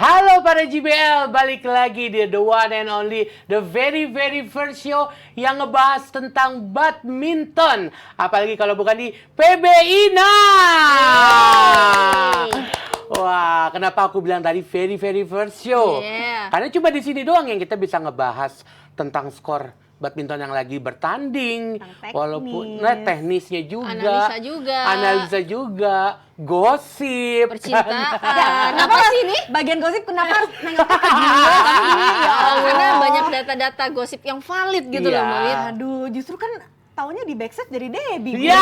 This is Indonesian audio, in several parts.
Halo para JBL, balik lagi di the one and only, the very first show yang ngebahas tentang badminton. Apalagi kalau bukan di PBINA. Wah, kenapa aku bilang tadi very first show? Karena cuma di sini doang yang kita bisa ngebahas tentang skor badminton yang lagi bertanding, walaupun teknisnya juga, analisa juga, gosip, percintaan. Kenapa sih ini? Bagian gosip kenapa harus nengoknya ke dia? Karena banyak data-data gosip yang valid gitu loh, Mbak Wit. Aduh, justru kan taunya di backstage dari Debbie. Iya.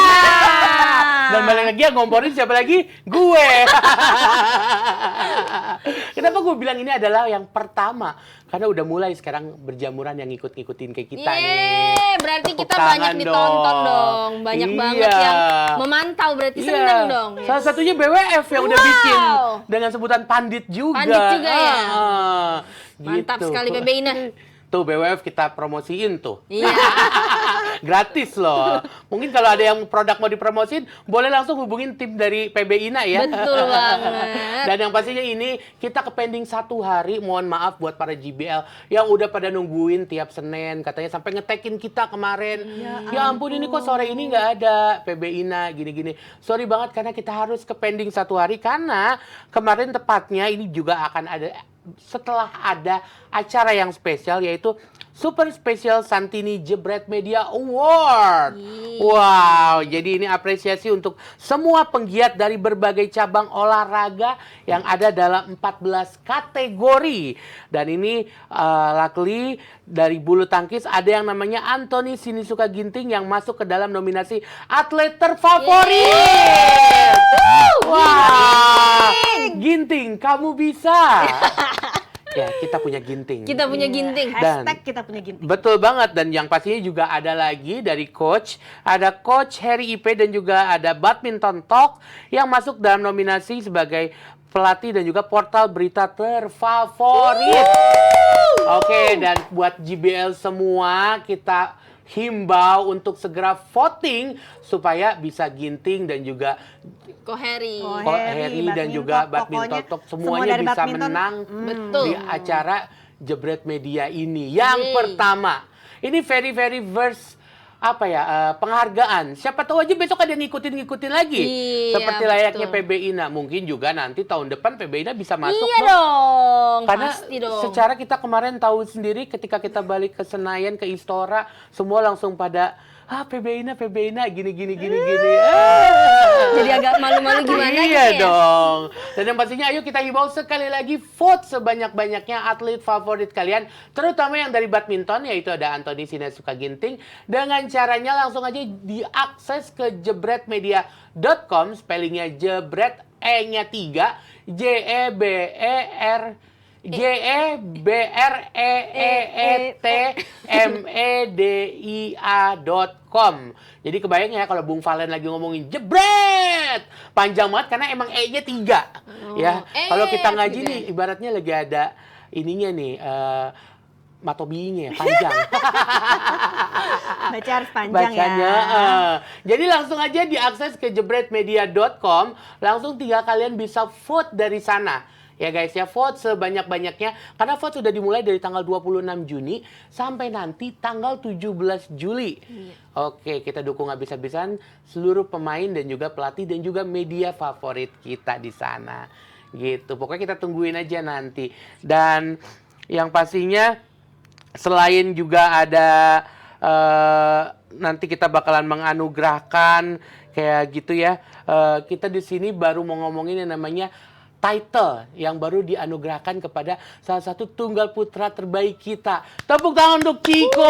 Dan balik lagi yang ngomporin siapa lagi? Gue. Kenapa gue bilang ini adalah yang pertama? Karena udah mulai sekarang berjamuran yang ngikut-ngikutin kayak kita nih. Berarti Tepuk kita tangan banyak ditonton dong. Banyak banget yang memantau, berarti seneng dong. Salah satunya BWF yang udah bikin dengan sebutan pandit juga. Pandit juga ya. Mantap Gitu. sekali PBINA. Tuh BWF kita promosiin tuh. Iya. Gratis loh. Mungkin kalau ada yang produk mau dipromosiin, boleh langsung hubungin tim dari PBINA ya. Betul banget. Dan yang pastinya ini kita ke pending 1 hari. Mohon maaf buat para JBL yang udah pada nungguin tiap Senin. Katanya sampai ngetekin kita kemarin. Ya ampun, ini kok sore ini nggak ada PBINA gini-gini. Sorry banget karena kita harus ke pending 1 hari. Karena kemarin tepatnya ini juga akan ada setelah ada acara yang spesial yaitu Super Special Santini Jebret Media Award. Wow, jadi ini apresiasi untuk semua penggiat dari berbagai cabang olahraga yang ada dalam 14 kategori. Dan ini luckily dari bulu tangkis ada yang namanya Anthony Sinisuka Ginting yang masuk ke dalam nominasi atlet terfavorit. Wah, Ginting, kamu bisa. Ya, kita punya Ginting. Kita punya Ginting. Hashtag kita punya Ginting. Betul banget. Dan yang pastinya juga ada lagi dari coach. Ada coach Harry IP dan juga ada Badminton Talk yang masuk dalam nominasi sebagai pelatih dan juga portal berita terfavorit. Oke, dan buat JBL semua kita himbau untuk segera voting supaya bisa Ginting dan juga Harry dan juga Badminton Talk semuanya bisa menang di acara Jebret Media ini. Yang pertama, ini very first penghargaan. Siapa tahu aja besok ada ngikutin lagi. Seperti layaknya PBINA. Mungkin juga nanti tahun depan PBINA bisa masuk. Iya dong. Karena pasti dong. secara kita kemarin tahu sendiri ketika kita balik ke Senayan, ke Istora, semua langsung pada PBINA gini. Jadi agak malu-malu gimana gitu Iya ya? dong. Dan yang pastinya ayo kita himbau sekali lagi vote sebanyak-banyaknya atlet favorit kalian. Terutama yang dari badminton yaitu ada Anthony Sinisuka Ginting. Dengan caranya langsung aja diakses ke jebretmedia.com. Spellingnya jebret, E-nya 3. jebretmedia.com. Jadi kebayang ya kalau Bung Valen lagi ngomongin jebret. Panjang banget karena emang E-nya 3. Ya. Kalau kita ngaji nih ibaratnya lagi ada ininya nih matobinya panjang. Baca harus panjang bacanya, ya. Jadi langsung aja diakses ke jebretmedia.com. Langsung tinggal kalian bisa vote dari sana. Ya guys ya, vote sebanyak-banyaknya. Karena vote sudah dimulai dari tanggal 26 Juni sampai nanti tanggal 17 Juli. Oke, kita dukung habis-habisan seluruh pemain dan juga pelatih dan juga media favorit kita di sana. Gitu. Pokoknya kita tungguin aja nanti. Dan yang pastinya selain juga ada nanti kita bakalan menganugerahkan kayak gitu ya. Kita di sini baru mau ngomongin yang namanya title yang baru dianugerahkan kepada salah satu tunggal putra terbaik kita. Tepuk tangan untuk Chico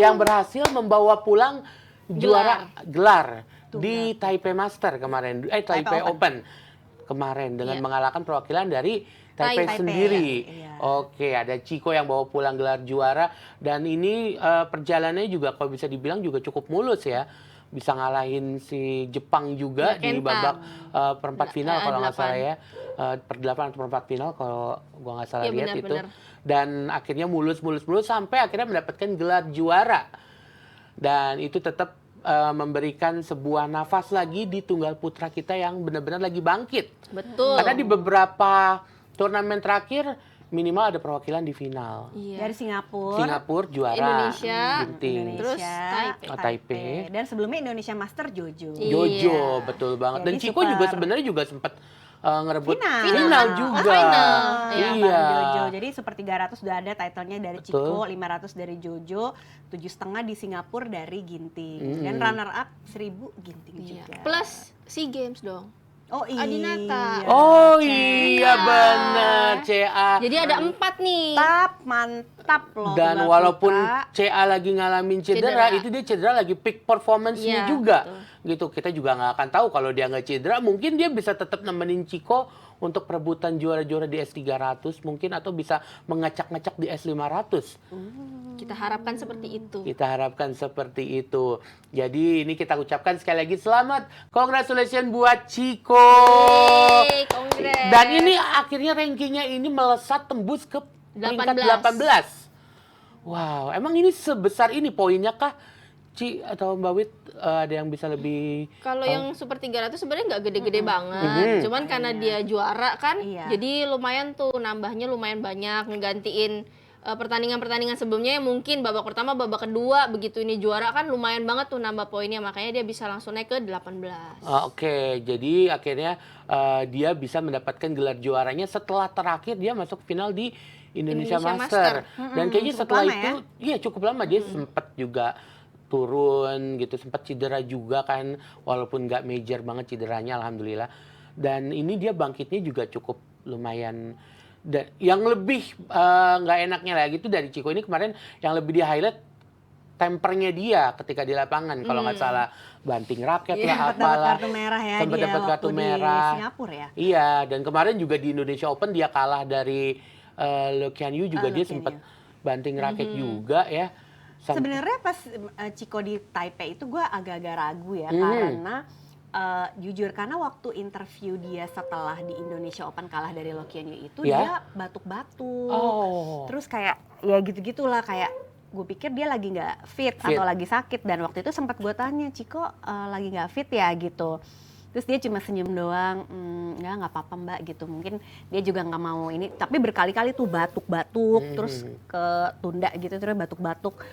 yang berhasil membawa pulang juara gelar di Taipei Master kemarin, Taipei Open kemarin dengan mengalahkan perwakilan dari Taipei sendiri. Oke, ada Chico yang bawa pulang gelar juara dan ini perjalanannya juga kalau bisa dibilang juga cukup mulus ya. Bisa ngalahin si Jepang juga di babak perempat final kalau nggak salah ya. Per-8 atau perempat final kalau gua nggak salah lihat itu. Dan akhirnya mulus sampai akhirnya mendapatkan gelar juara. Dan itu tetap memberikan sebuah nafas lagi di tunggal putra kita yang benar-benar lagi bangkit. Betul. Karena di beberapa turnamen terakhir minimal ada perwakilan di final. Iya. Dari Singapura, Singapura juara, Indonesia, Ginting. terus Taipei. Taipei. Dan sebelumnya Indonesia Master Jojo. Iya. Jojo, betul banget. Dan Jadi Chico juga sebenarnya juga sempat ngerebut final juga. Final. Iya, Iya. bareng Jojo. Jadi Super 300 udah ada titlenya dari Betul. Chico, 500 dari Jojo, 7,5 di Singapura dari Ginting. Dan runner up 1.000 Ginting Iya. juga. Plus SEA Games dong. Oh iya. Adinata. Oh iya benar, CA. Jadi ada 4 nih. Mantap loh. Dan tunggal walaupun putra. CA lagi ngalamin cedera, itu dia cedera lagi peak performance-nya Iya, juga. Gitu, kita juga nggak akan tahu kalau dia nggak cedera, mungkin dia bisa tetap nemenin Chico untuk perebutan juara-juara di S300 mungkin, atau bisa mengacak-ngacak di S500. Kita harapkan seperti itu. Kita harapkan seperti itu. Jadi ini kita ucapkan sekali lagi selamat, congratulations buat Chico. Yeay, congrats. Dan ini akhirnya rankingnya ini melesat tembus ke peringkat 18. Wow, emang ini sebesar ini poinnya kah? Ci atau Mbak Wit ada yang bisa lebih? Kalau yang Super 300 sebenarnya nggak gede-gede banget. Cuman karena dia juara kan, Iya. jadi lumayan tuh nambahnya lumayan banyak, ngegantiin pertandingan-pertandingan sebelumnya yang mungkin babak pertama, babak kedua, begitu ini juara kan lumayan banget tuh nambah poinnya, makanya dia bisa langsung naik ke 18. Oke, jadi akhirnya dia bisa mendapatkan gelar juaranya setelah terakhir dia masuk final di Indonesia Master. Dan kayaknya cukup setelah lama itu, iya cukup lama dia sempat juga turun gitu, sempat cedera juga kan, walaupun nggak major banget cederanya, alhamdulillah. Dan ini dia bangkitnya juga cukup lumayan. Dan yang lebih nggak enaknya lagi itu dari Chico ini kemarin yang lebih di highlight tempernya dia ketika di lapangan, kalau nggak salah banting raket lah Sempat dapat apalah. kartu merah ya Sempat dia dapat waktu kartu di merah. Singapura ya. Iya, dan kemarin juga di Indonesia Open dia kalah dari Lo Kian Yu juga, dia Lo Kian sempat Yu. banting raket juga ya. Sebenarnya pas Chico di Taipei itu gue agak-agak ragu ya, karena jujur karena waktu interview dia setelah di Indonesia Open kalah dari Lo Kian Yu itu Ya? dia batuk-batuk. Oh. Terus kayak ya gitu-gitulah, kayak gue pikir dia lagi nggak fit atau lagi sakit, dan waktu itu sempat gue tanya, Chico lagi nggak fit ya gitu. Terus dia cuma senyum doang, nggak apa-apa mbak gitu. Mungkin dia juga nggak mau ini, tapi berkali-kali tuh batuk-batuk, terus ketunda gitu, terus batuk-batuk.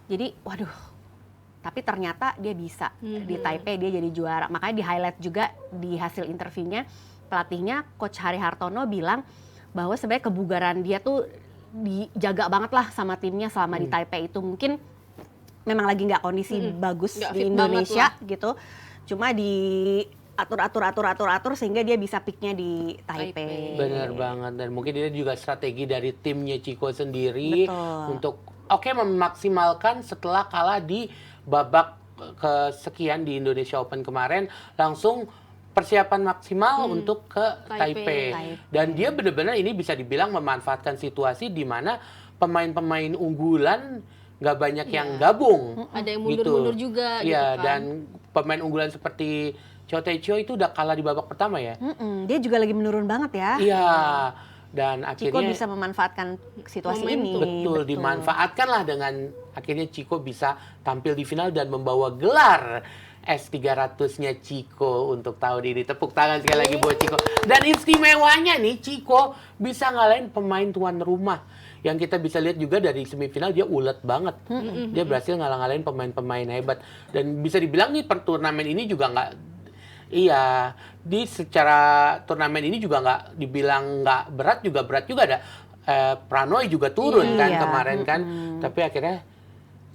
Jadi waduh, tapi ternyata dia bisa di Taipei dia jadi juara. Makanya di highlight juga di hasil interviewnya, pelatihnya Coach Hari Hartono bilang bahwa sebenarnya kebugaran dia tuh dijaga banget lah sama timnya selama di Taipei itu. Mungkin memang lagi nggak kondisi bagus Nggak di fit Indonesia banget gitu. Cuma di atur sehingga dia bisa picknya di Taipei. Benar banget, dan mungkin ini juga strategi dari timnya Chico sendiri. Betul. Untuk memaksimalkan setelah kalah di babak kesekian di Indonesia Open kemarin, langsung persiapan maksimal untuk ke Taipei. Dan dia benar-benar ini bisa dibilang memanfaatkan situasi di mana pemain-pemain unggulan nggak banyak yang gabung. Ada yang mundur-mundur juga gitu Iya, kan. dan pemain unggulan seperti Chow Tae-choo itu udah kalah di babak pertama ya. Dia juga lagi menurun banget ya. Iya, dan Chico akhirnya bisa memanfaatkan situasi ini. betul dimanfaatkanlah dengan akhirnya Chico bisa tampil di final dan membawa gelar S300-nya Chico untuk tahun ini. Tepuk tangan sekali lagi buat Chico. Dan istimewanya nih, Chico bisa ngalahin pemain tuan rumah. Yang kita bisa lihat juga dari semifinal dia ulet banget. Dia berhasil ngalahin pemain-pemain hebat. Dan bisa dibilang nih per turnamen ini juga nggak, iya, di secara turnamen ini juga nggak dibilang nggak berat juga ada Pranoy juga turun kan kemarin kan, tapi akhirnya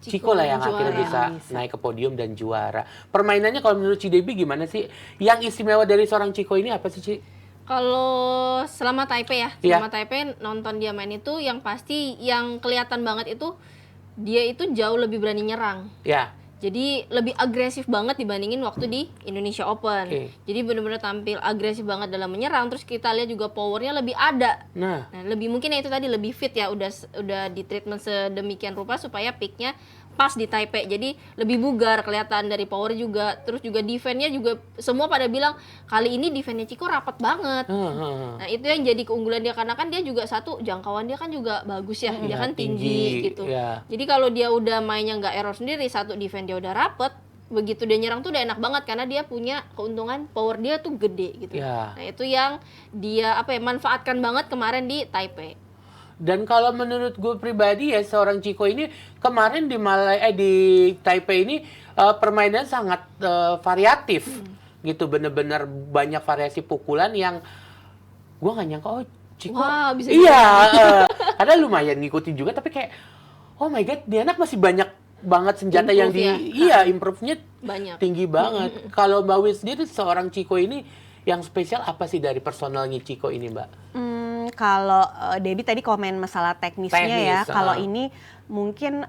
Chico lah yang akhirnya bisa naik ke podium dan juara. Permainannya kalau menurut Ci Debbie gimana sih? Yang istimewa dari seorang Chico ini apa sih, Ci? Kalau selama Taipei ya, Iya. selama Taipei nonton dia main itu yang pasti yang kelihatan banget itu dia itu jauh lebih berani nyerang. Ya. Jadi lebih agresif banget dibandingin waktu di Indonesia Open. Oke. Jadi benar-benar tampil agresif banget dalam menyerang. Terus kita lihat juga powernya lebih ada. Nah, Lebih mungkin ya itu tadi lebih fit ya, udah di treatment sedemikian rupa supaya peaknya pas di Taipei. Jadi lebih bugar kelihatan dari power juga. Terus juga defense-nya juga semua pada bilang kali ini defense-nya Chico rapat banget. Nah, itu yang jadi keunggulan dia karena kan dia juga satu jangkauan dia kan juga bagus ya. Dia kan tinggi gitu. ya. Jadi kalau dia udah mainnya nggak error sendiri, satu defense dia udah rapet, begitu dia nyerang tuh udah enak banget karena dia punya keuntungan power dia tuh gede gitu. Ya. Nah, itu yang dia manfaatkan banget kemarin di Taipei. Dan kalau menurut gue pribadi ya, seorang Chico ini kemarin di Taipei ini permainan sangat variatif gitu, bener-bener banyak variasi pukulan yang gue nggak nyangka, oh Chico, Wah, bisa karena lumayan ngikutin juga, tapi kayak oh my god, dia anak masih banyak banget senjata yang improve-nya banyak. tinggi banget. Kalau Mbak Wis sendiri seorang Chico ini yang spesial apa sih dari personalnya Chico ini, Mbak? Kalau Debbie tadi komen masalah teknisnya ya, kalau ah. ini mungkin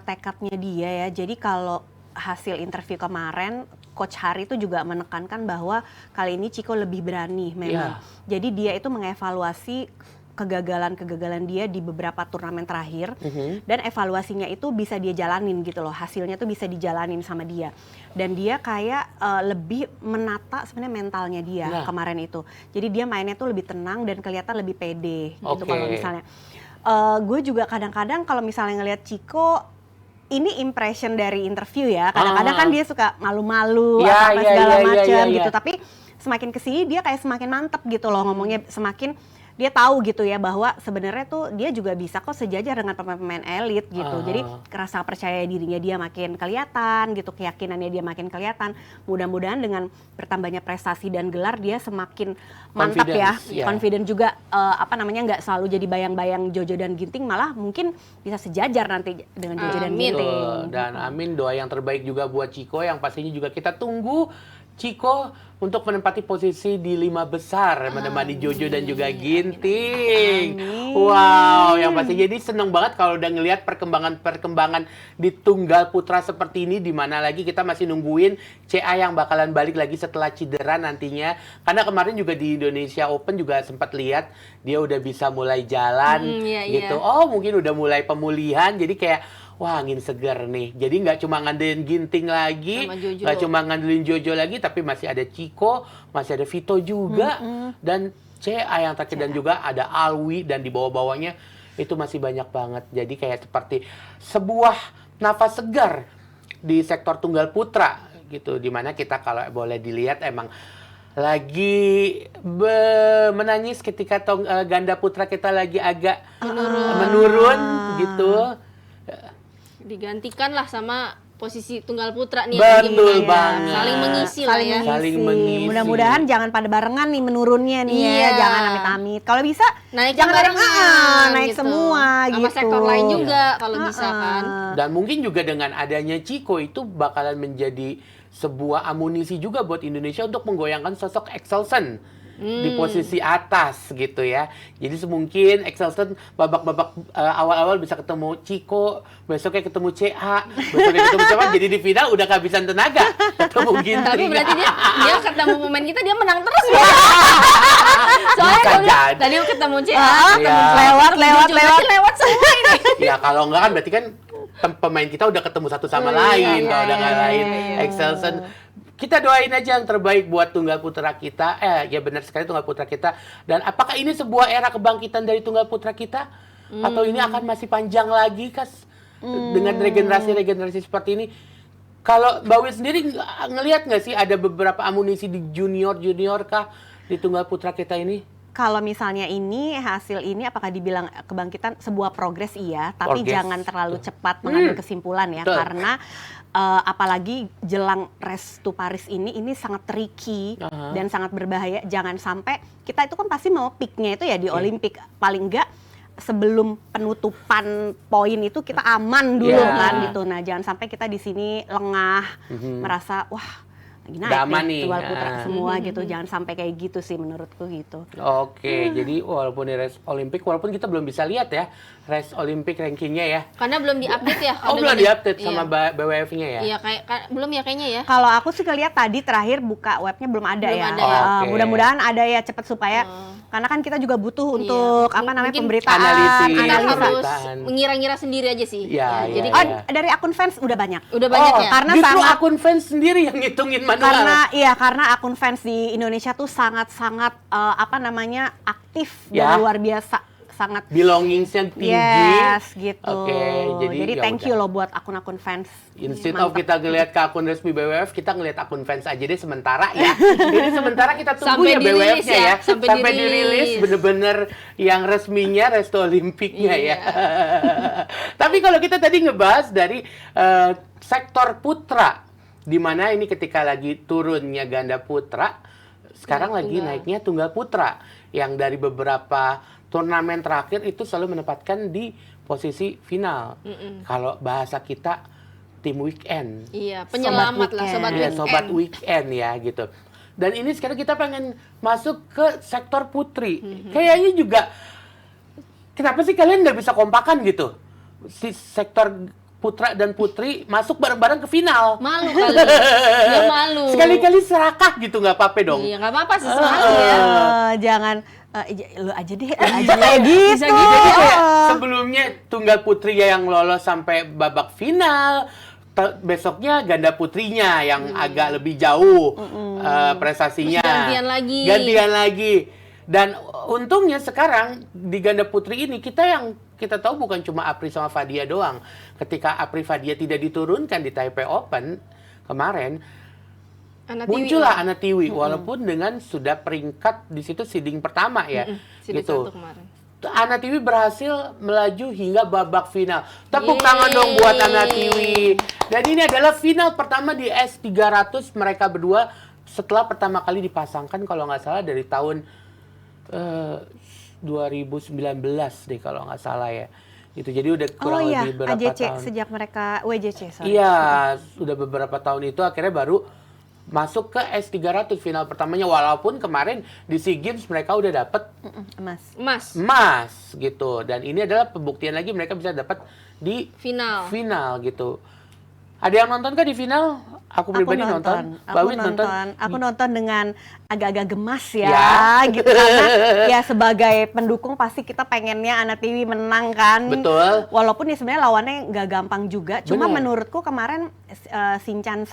tekadnya dia ya. Jadi kalau hasil interview kemarin, Coach Hari itu juga menekankan bahwa kali ini Chico lebih berani memang. Jadi dia itu mengevaluasi kegagalan-kegagalan dia di beberapa turnamen terakhir, dan evaluasinya itu bisa dia jalanin gitu loh, hasilnya tuh bisa dijalanin sama dia, dan dia kayak lebih menata sebenarnya mentalnya dia kemarin itu, jadi dia mainnya tuh lebih tenang dan kelihatan lebih pede gitu. Kalau misalnya gue juga kadang-kadang kalau misalnya ngelihat Chico, ini impression dari interview ya, kadang-kadang kan dia suka malu-malu apa segala macam gitu, tapi semakin kesini dia kayak semakin mantep gitu loh ngomongnya, semakin dia tahu gitu ya bahwa sebenarnya tuh dia juga bisa kok sejajar dengan pemain-pemain elit gitu. Jadi rasa percaya dirinya dia makin kelihatan gitu, keyakinannya dia makin kelihatan. Mudah-mudahan dengan bertambahnya prestasi dan gelar dia semakin mantap ya, confident juga, nggak selalu jadi bayang-bayang Jojo dan Ginting, malah mungkin bisa sejajar nanti dengan Jojo dan Ginting. Dan amin, doa yang terbaik juga buat Chico yang pastinya juga kita tunggu Chico untuk menempati posisi di 5 besar, menemani Jojo dan juga Ginting. Wow, yang pasti jadi seneng banget kalau udah ngelihat perkembangan di tunggal putra seperti ini, di mana lagi kita masih nungguin CA yang bakalan balik lagi setelah cedera nantinya. Karena kemarin juga di Indonesia Open juga sempat lihat dia udah bisa mulai jalan gitu. Oh, mungkin udah mulai pemulihan, jadi kayak wah, angin segar nih. Jadi nggak cuma ngandelin Ginting lagi, nggak cuma ngandelin Jojo lagi, tapi masih ada Chico, masih ada Vito juga, dan CA yang terakhir, dan juga ada Alwi, dan di bawah-bawahnya itu masih banyak banget. Jadi kayak seperti sebuah nafas segar di sektor tunggal putra gitu, dimana kita kalau boleh dilihat emang lagi menangis ketika ganda putra kita lagi agak menurun gitu. Digantikan lah sama posisi tunggal putra nih. Betul banget. Saling mengisi lah ya. Saling mengisi. Mudah-mudahan jangan pada barengan nih menurunnya nih ya. Jangan amit-amit. Kalau bisa naik jangan barengan, naik gitu. Semua sama gitu. sektor lain juga kalau bisa kan. Dan mungkin juga dengan adanya Chico itu bakalan menjadi sebuah amunisi juga buat Indonesia untuk menggoyangkan sosok Excelsen di posisi atas gitu ya. Jadi semungkin Excelsen babak-babak awal-awal bisa ketemu Chico, besoknya ketemu CA, besoknya ketemu siapa, jadi di final udah kehabisan tenaga ketemu Ginting. Tapi berarti dia ketemu pemain kita dia menang terus ya. Soalnya tadi ketemu CA, lewat semua ini. Ya kalau enggak kan berarti kan pemain kita udah ketemu satu sama lain, kalau udah ngalahin Excelsen. Kita doain aja yang terbaik buat tunggal putra kita. Ya benar sekali, tunggal putra kita. Dan apakah ini sebuah era kebangkitan dari tunggal putra kita? Atau ini akan masih panjang lagi, Kas? Dengan regenerasi seperti ini. Kalau Mbak Wis sendiri ngelihat nggak sih ada beberapa amunisi di junior kah di tunggal putra kita ini? Kalau misalnya ini hasil ini apakah dibilang kebangkitan, sebuah progres iya, tapi jangan terlalu cepat mengambil kesimpulan ya. Karena apalagi jelang Race to Paris ini sangat tricky dan sangat berbahaya. Jangan sampai kita itu kan pasti mau peaknya itu ya di Olimpik, paling enggak sebelum penutupan poin itu kita aman dulu kan gitu. Nah jangan sampai kita di sini lengah, merasa wah lagi naik nih tunggal putra semua gitu. Jangan sampai kayak gitu sih menurutku gitu. Oke, jadi walaupun di Race Olimpik, walaupun kita belum bisa lihat ya Race Olimpik rankingnya ya. Karena belum diupdate ya. Oh belum diupdate sama BWF-nya ya? Iya, belum ya kayaknya ya. Kalau aku sih lihat tadi terakhir buka webnya belum ada ya. Mudah-mudahan ada ya cepat supaya karena kan kita juga butuh untuk pemberitaan, analisa harus mengira-ngira sendiri aja sih. Jadi dari akun fans udah banyak. Udah banyak ya. Karena justru akun fans sendiri yang ngitungin manual. Karena akun fans di Indonesia tuh sangat aktif dan luar biasa sangat belongingsnya tinggi. yes gitu. Oke, jadi ya thank udah. you loh buat akun-akun fans. Instead of Mantap. kita ngeliat ke akun resmi BWF, kita ngeliat akun fans aja deh sementara ya. Ini sementara kita tunggu Sampai ya dirilis BWF-nya ya. ya, sampai dirilis dirilis. bener-bener yang resminya Resto Olimpiknya Iya. ya. Tapi kalau kita tadi ngebahas dari sektor putra, di mana ini ketika lagi turunnya ganda putra, sekarang Ya, lagi tunggal. naiknya tunggal putra. Yang dari beberapa turnamen terakhir itu selalu menempatkan di posisi final. Kalau bahasa kita tim weekend. Iya, penyelamat lah, weekend. sobat Iya, weekend. sobat weekend ya gitu. Dan ini sekarang kita pengen masuk ke sektor putri. Kayaknya juga, kenapa sih kalian nggak bisa kompakan gitu? Si sektor putra dan putri masuk bareng-bareng ke final. Malu kali. Dia malu. Sekali-kali serakah gitu, nggak apa-apa dong. Iya, nggak apa-apa sesekali ya. Jangan lu aja deh, lu aja kayak gitu. Bisa gitu ya. Sebelumnya tunggal putri yang lolos sampai babak final. Besoknya ganda putrinya yang agak lebih jauh prestasinya. Terus gantian lagi. Gantian lagi. Dan untungnya sekarang di ganda putri ini kita tahu bukan cuma Apri sama Fadia doang. Ketika Apri Fadia tidak diturunkan di Taipei Open kemarin, Anak Tiwi muncullah lah. Ana Tiwi walaupun dengan sudah peringkat di situ seeding pertama ya. Seeding Gitu. 1 kemarin. Ana Tiwi berhasil melaju hingga babak final. Tepuk Yeay. tangan dong buat Ana Tiwi. Dan ini adalah final pertama di S300 mereka berdua setelah pertama kali dipasangkan kalau nggak salah dari tahun 2019 deh kalau nggak salah ya. Itu jadi udah kurang lebih berapa AJC tahun. sejak mereka WJC sorry. Iya, sudah beberapa tahun itu akhirnya baru masuk ke S300 final pertamanya walaupun kemarin di SEA Games mereka udah dapat Emas. Emas, emas gitu. Dan ini adalah pembuktian lagi mereka bisa dapat di final. final gitu. Ada yang nonton kah di final? Aku pribadi nonton. Mbak Wit nonton. Aku nonton dengan agak-agak gemas ya, Ya. gitu karena ya sebagai pendukung pasti kita pengennya Ana Tiwi menang kan. Betul. Walaupun ya sebenarnya lawannya nggak gampang juga. Cuma Bener. menurutku kemarin Sinchan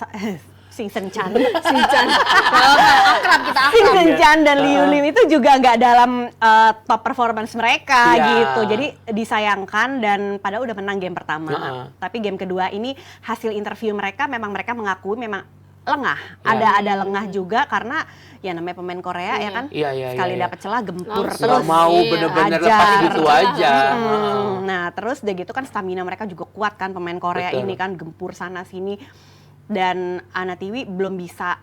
Sinchan Akrab kita akrab. Sinchan dan Liu Lim itu juga nggak dalam top performance mereka Iya. gitu. Jadi disayangkan dan padahal udah menang game pertama. Heeh. Tapi game kedua ini hasil interview mereka memang mereka mengakui memang lengah. Iya. Ada lengah juga karena ya namanya pemain Korea ya kan. Iya, iya, Sekali iya, iya. dapat celah gempur Langsung. terus. Nggak mau Iya, bener-bener ajar. lepas gitu aja. Nah, terus udah gitu kan stamina mereka juga kuat kan pemain Korea Betul. ini kan gempur sana sini. Dan Ana Tiwi belum bisa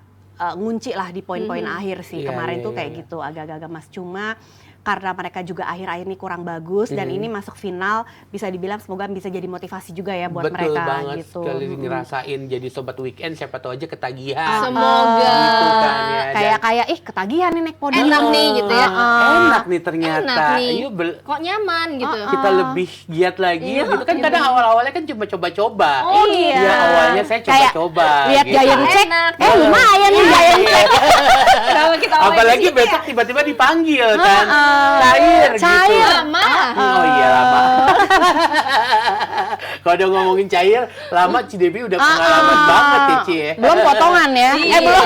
ngunci lah di poin-poin akhir sih. Iya, Kemarin iya, tuh iya, kayak iya. gitu agak-agak mas. Cuma karena mereka juga akhir-akhir ini kurang bagus dan ini masuk final, bisa dibilang semoga bisa jadi motivasi juga ya buat Betul mereka banget gitu. sekali ngerasain jadi sobat weekend siapa tahu aja ketagihan. Semoga. Gitu kan ya. Kayak ketagihan nih naik podium. Enak nih gitu ya. Enak nih ternyata. Enak nih. Yuk Kok nyaman gitu. kita lebih giat lagi Iya, gitu kan iya kadang awal-awalnya kan cuma coba-coba. Oh, iya. Ya awalnya saya Kayak coba-coba. lihat gitu. Giant Check, Enak. lumayan nih Giant Check. Kenapa kita Apalagi besok tiba-tiba dipanggil kan. Cair gitu. lama. Oh iya lama. Kalau udah ngomongin cair, lama Cidebi udah pengalaman banget ya Ci ya. Belum potongan ya. Belum.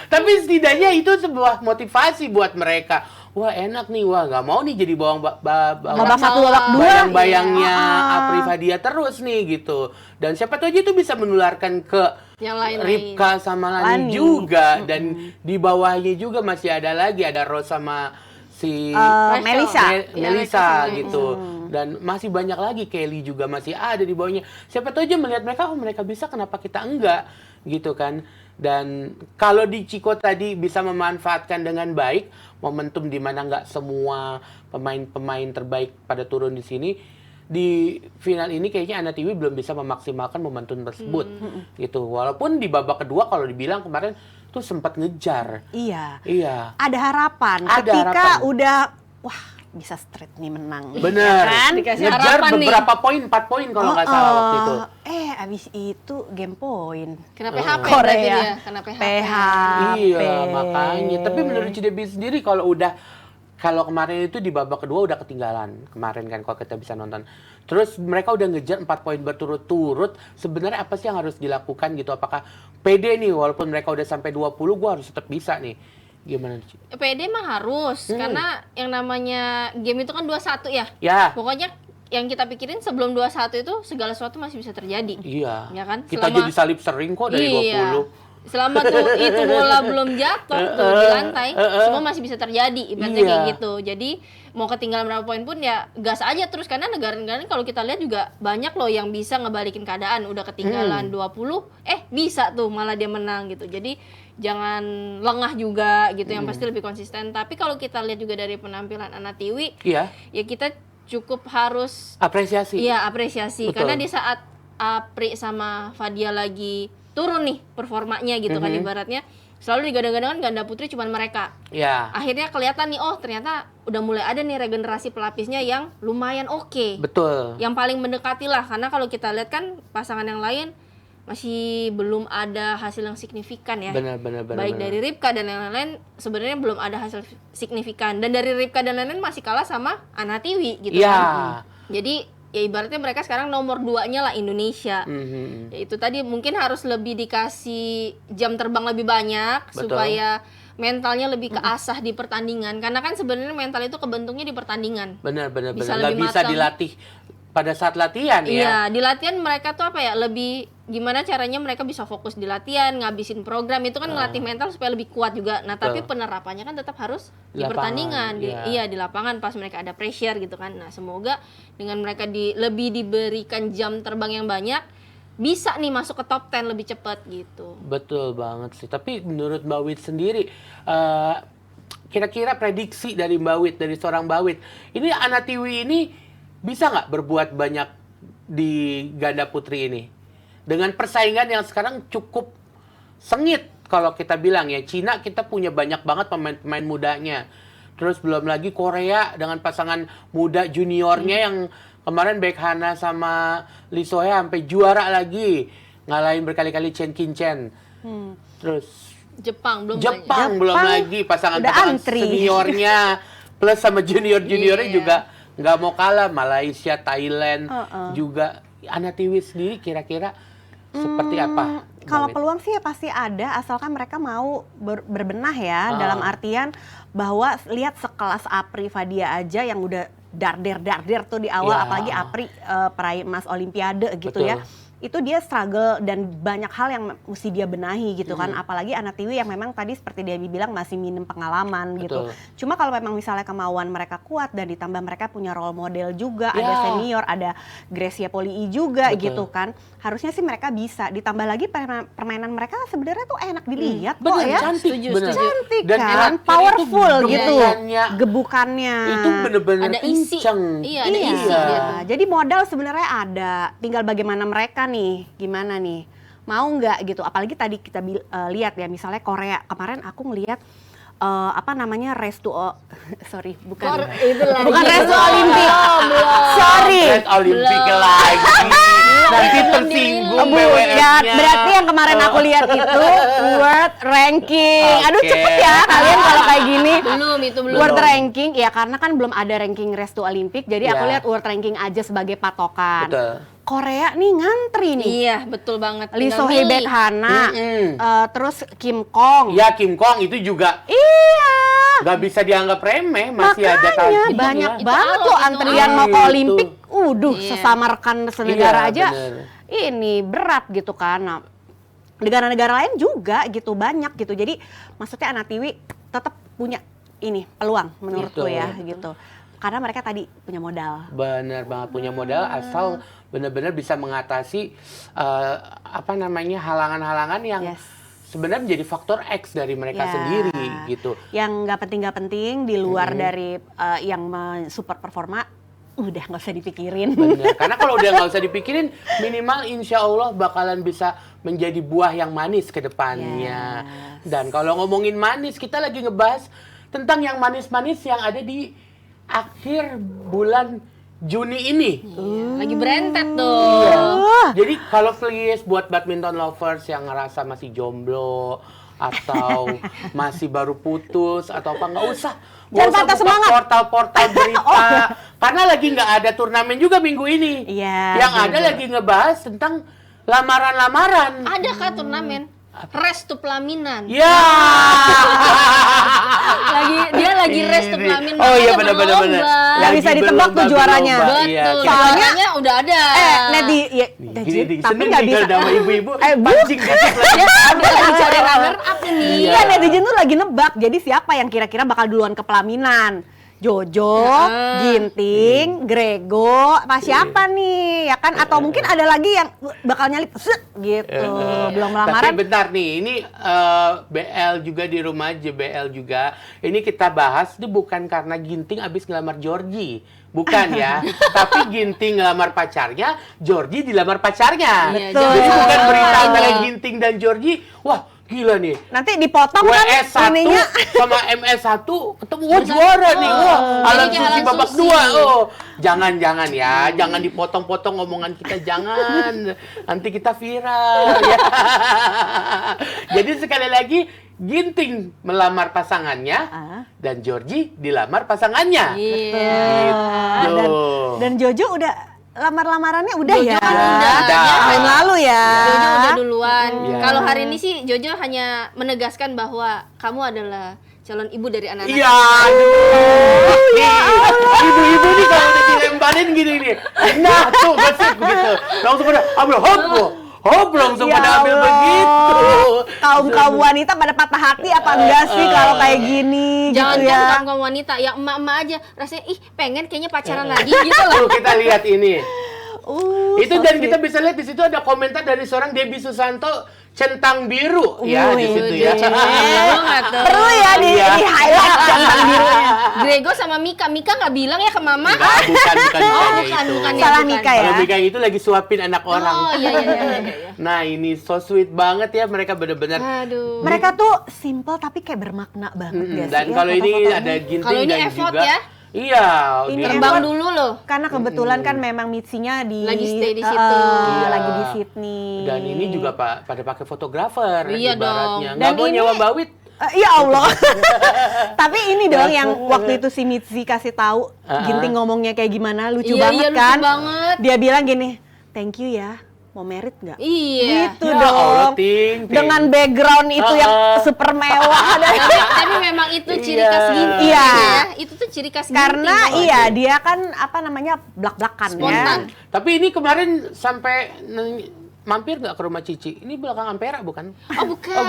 Tapi setidaknya itu sebuah motivasi buat mereka. Wah enak nih, wah nggak mau nih jadi bawang Babak satu, babak dua. bayang-bayangnya Apri Fadia terus nih gitu. Dan siapa tahu aja itu bisa menularkan ke Yang lain-lain. Ripka sama Lani Lani. juga. Dan di bawahnya juga masih ada lagi, ada Rose sama si Melisa. Melisa gitu. Dan masih banyak lagi, Kelly juga masih ada di bawahnya. Siapa tahu aja melihat mereka, oh mereka bisa, kenapa kita enggak? Gitu kan. Dan kalau di Ciko tadi bisa memanfaatkan dengan baik momentum di mana nggak semua pemain-pemain terbaik pada turun di sini, di final ini kayaknya Ana Tiwi belum bisa memaksimalkan momentum tersebut gitu. Walaupun di babak kedua kalau dibilang kemarin tuh sempat ngejar. Iya. Iya. Ada harapan Ada ketika harapan. udah wah bisa straight nih menang. Bener. Kan? Dikasih Ngejar harapan nih. beberapa poin, 4 poin kalau nggak salah waktu itu. Abis itu game point. Kena PHP Korea. berarti dia. Kena PHP. Iya, makanya. Tapi menurut Cidebi sendiri kalau kemarin itu di babak kedua udah ketinggalan. Kemarin kan kalau kita bisa nonton. Terus mereka udah ngejar 4 poin berturut-turut. Sebenarnya apa sih yang harus dilakukan gitu? Apakah pede nih walaupun mereka udah sampai 20, gua harus tetap bisa nih. Gimana, Ci? PD mah harus, karena yang namanya game itu kan 2-1 ya. Ya. Pokoknya yang kita pikirin sebelum 2-1 itu segala sesuatu masih bisa terjadi. Iya. Ya kan? Kita jadi salib sering kok dari 20. Selama tuh itu bola belum jatuh tuh di lantai, semua masih bisa terjadi, ibaratnya kayak gitu. Jadi mau ketinggalan berapa poin pun ya gas aja terus, karena negara-negara kalau kita lihat juga banyak loh yang bisa ngebalikin keadaan. Udah ketinggalan 20, bisa tuh malah dia menang gitu. Jadi jangan lengah juga gitu, yang pasti lebih konsisten. Tapi kalau kita lihat juga dari penampilan Ana Tiwi, Iya. ya kita cukup harus Apresiasi. iya apresiasi. Betul. Karena di saat Apri sama Fadia lagi turun nih performanya gitu kan, ibaratnya selalu digadang-gadang kan ganda putri cuman mereka. Ya. Akhirnya kelihatan nih, oh ternyata udah mulai ada nih regenerasi pelapisnya yang lumayan oke. Betul. Yang paling mendekati lah, karena kalau kita lihat kan pasangan yang lain masih belum ada hasil yang signifikan ya. Benar. Baik dari Ripka dan yang lain-lain sebenarnya belum ada hasil signifikan, dan dari Ripka dan lain-lain masih kalah sama Ana Tiwi gitu Iya. kan. Jadi ya ibaratnya mereka sekarang nomor 2-nya lah Indonesia. Ya itu tadi mungkin harus lebih dikasih jam terbang lebih banyak. Betul. Supaya mentalnya lebih keasah di pertandingan, karena kan sebenarnya mental itu kebentuknya di pertandingan. Benar. Bisa Nggak lebih bisa matang. dilatih pada saat latihan ya. Iya, di latihan mereka tuh apa ya, lebih gimana caranya mereka bisa fokus di latihan, ngabisin program itu kan ngelatih mental supaya lebih kuat juga. Nah, tapi Betul. penerapannya kan tetap harus Di di lapangan, pertandingan, iya. iya di lapangan pas mereka ada pressure gitu kan. Nah, semoga dengan mereka lebih diberikan jam terbang yang banyak, bisa nih masuk ke top 10 lebih cepat gitu. Betul banget sih. Tapi menurut Mbak Wit sendiri, kira-kira prediksi dari Mbak Wit, dari seorang Mbak Wit, ini Ana Tiwi ini bisa nggak berbuat banyak di ganda putri ini? Dengan persaingan yang sekarang cukup sengit kalau kita bilang ya. Cina kita punya banyak banget pemain-pemain mudanya. Terus belum lagi Korea dengan pasangan muda juniornya yang kemarin Baek Hana sama Lee So Hye sampai juara lagi. Ngalahin berkali-kali Chen Kin Chen. Terus Jepang belum Jepang belum lagi pasangan udah antri. seniornya plus sama juniornya Iya. juga nggak mau kalah. Malaysia, Thailand juga. Ana Tiwi sendiri kira-kira seperti apa? Kalau Mbak Wit? peluang sih ya pasti ada, asalkan mereka mau berbenah ya, dalam artian bahwa lihat sekelas Apri Fadia aja yang udah darder tuh di awal, Ya. apalagi Apri peraih emas Olimpiade gitu Betul. ya. Itu dia struggle dan banyak hal yang mesti dia benahi gitu kan. Apalagi Ana Tiwi yang memang tadi seperti dia bilang masih minim pengalaman gitu. Betul. Cuma kalau memang misalnya kemauan mereka kuat dan ditambah mereka punya role model juga, ada Ya. senior, ada Gracia Polii juga Betul. gitu kan. Harusnya sih mereka bisa. Ditambah lagi permainan mereka sebenarnya tuh enak dilihat kok Bener, ya. cantik, Setuju, bener. setuju. Cantik Dan kan, karakter itu powerful gitu. gebukannya, Gebukannya. itu bener-bener Ada isi. kenceng. Iya, ada isi dia tuh. Jadi modal sebenarnya ada. Tinggal bagaimana mereka nih, gimana nih. Mau nggak gitu. Apalagi tadi kita lihat ya, misalnya Korea. Kemarin aku ngelihat apa namanya Race to sorry, bukan Itu lagi. bukan Race to Olimpik. Sorry. Red Olimpik lagi. Nanti tersinggung Bukan, BWF-nya. berarti yang kemarin aku lihat itu World Ranking. Aduh Oke. cepet ya kalian kalau kayak gini. Itu belum. World Ranking ya, karena kan belum ada ranking Race to Olympic, jadi aku Ya. lihat World Ranking aja sebagai patokan. Betul. Korea nih ngantri nih. Iya, betul banget. Lee Tinggal So Hye, milih. Baek Hana, Mm-mm. terus Kim Kong. Ya Kim Kong itu juga Iya. nggak bisa dianggap remeh, masih ada Makanya kajiannya. banyak Itu banget alot, tuh itu antrian alot. mau ke Gitu. Olimpik. Sesama rekan senegara Iya, aja. bener. Ini berat gitu kan. Nah, negara-negara lain juga gitu banyak gitu. Jadi maksudnya Ana Tiwi tetap punya ini peluang menurutku Betul. ya gitu. Karena mereka tadi punya modal. Benar banget, punya modal asal benar-benar bisa mengatasi apa namanya halangan-halangan yang Yes. sebenarnya menjadi faktor X dari mereka Ya. sendiri gitu. Yang nggak penting di luar dari yang support performa udah nggak usah dipikirin. Benar, karena kalau udah nggak usah dipikirin, minimal insya Allah bakalan bisa menjadi buah yang manis ke depannya. Yes. Dan kalau ngomongin manis, kita lagi ngebahas tentang yang manis-manis yang ada di akhir bulan Juni ini. Lagi berentet tuh. Iya. Jadi kalau please buat badminton lovers yang ngerasa masih jomblo atau masih baru putus atau apa, nggak usah. Nggak Jangan usah patah buka semangat. portal-portal berita. Karena lagi nggak ada turnamen juga minggu ini. Iya, Yang ada bener-bener. lagi ngebahas tentang lamaran-lamaran. Ada kah turnamen? Restu pelaminan. Ya. Dia lagi restu pelaminan. Oh iya, makanya benar. berlomba. Nggak bisa ditebak tuh juaranya. Betul. Iya, Juaranya udah ada. Tapi nggak bisa. Sama ibu-ibu Bu. pancing dikit lagi. Dia lagi cari runner up ini. Iya, netizen tuh lagi nebak. Jadi siapa yang kira-kira bakal duluan ke pelaminan? Jojo, Ginting, Grego, apa siapa nih? Ya kan? Atau mungkin ada lagi yang bakal nyalip set, gitu. Belum lamaran. Tapi bentar nih, ini BL juga di rumah JBL juga. Ini kita bahas, ini bukan karena Ginting abis ngelamar Georgie. Bukan ya, tapi Ginting ngelamar pacarnya, Georgie dilamar pacarnya. Betul. Jadi bukan berita Ini. antara Ginting dan Georgie. Wah, gila nih. Nanti dipotong kan WS1 ininya. sama MS1 ketemu, wah juara nih. Wah, alam Jadi kayak suci alam babak suci. 2. Oh, jangan ya, jangan dipotong-potong omongan kita, jangan. Nanti kita viral ya. Jadi sekali lagi Ginting melamar pasangannya dan Georgie dilamar pasangannya. Iya. Gitu. Dan Jojo udah lamar-lamarannya udah Jojo ya. kan udah. Tahun lalu ya. Jojo udah duluan. Iya. Kalau hari ini sih Jojo hanya menegaskan bahwa kamu adalah calon ibu dari anak-anak. Iya, ibu-ibu nih kalau udah dilemparin gini nih, nah tuh gosip begitu, langsung pada ambil hop langsung Ya pada ambil Allah. begitu. Kaum wanita pada patah hati apa enggak sih kalau kayak gini Jangan gitu ya. kan kaum wanita, yang emak-emak aja rasanya pengen kayaknya pacaran lagi gitu loh. Tuh kita lihat ini. Itu so dan sweet. kita bisa lihat di situ ada komentar dari seorang Debbie Susanto centang biru ya di situ ya. Perlu ya di highlight centang birunya. Grego sama Mika nggak bilang ya ke mama. Enggak, bukan bukan, itu. bukan ya. Salah bukan. Mika ya. Kalau Mika itu lagi suapin anak orang. Oh iya. Nah ini so sweet banget ya, mereka benar-benar. Aduh. Mereka tuh simple tapi kayak bermakna banget guys. Dan kalau ini ada Ginting Kalau ini dan effort juga ya. Iya, Ini dia- Terbang dulu loh. Karena kebetulan kan memang Mitsinya Lagi stay di situ. Iya. Lagi di Sydney. Dan ini juga pada pakai fotografer Iya ibaratnya. dong. Nggak Dan mau ini- nyewa bawit. Ya Allah. Tapi ini dong yang waktu itu si Mitzi kasih tahu Ginting ngomongnya kayak gimana, lucu Iya, banget lucu kan? banget. Dia bilang gini, "Thank you ya. Mau merit nggak?" Iya. Gitu Ya dong. Allah, Ting. Dengan background itu yang super mewah dan Tapi memang itu ciri khas Iya. Ginting Iya. ya. Itu tuh ciri khas Ginting. karena loh. iya dia kan apa namanya blak-blakan Spontan. ya. Tapi ini kemarin sampai mampir nggak ke rumah Cici? Ini belakang Ampera bukan? Oh bukan.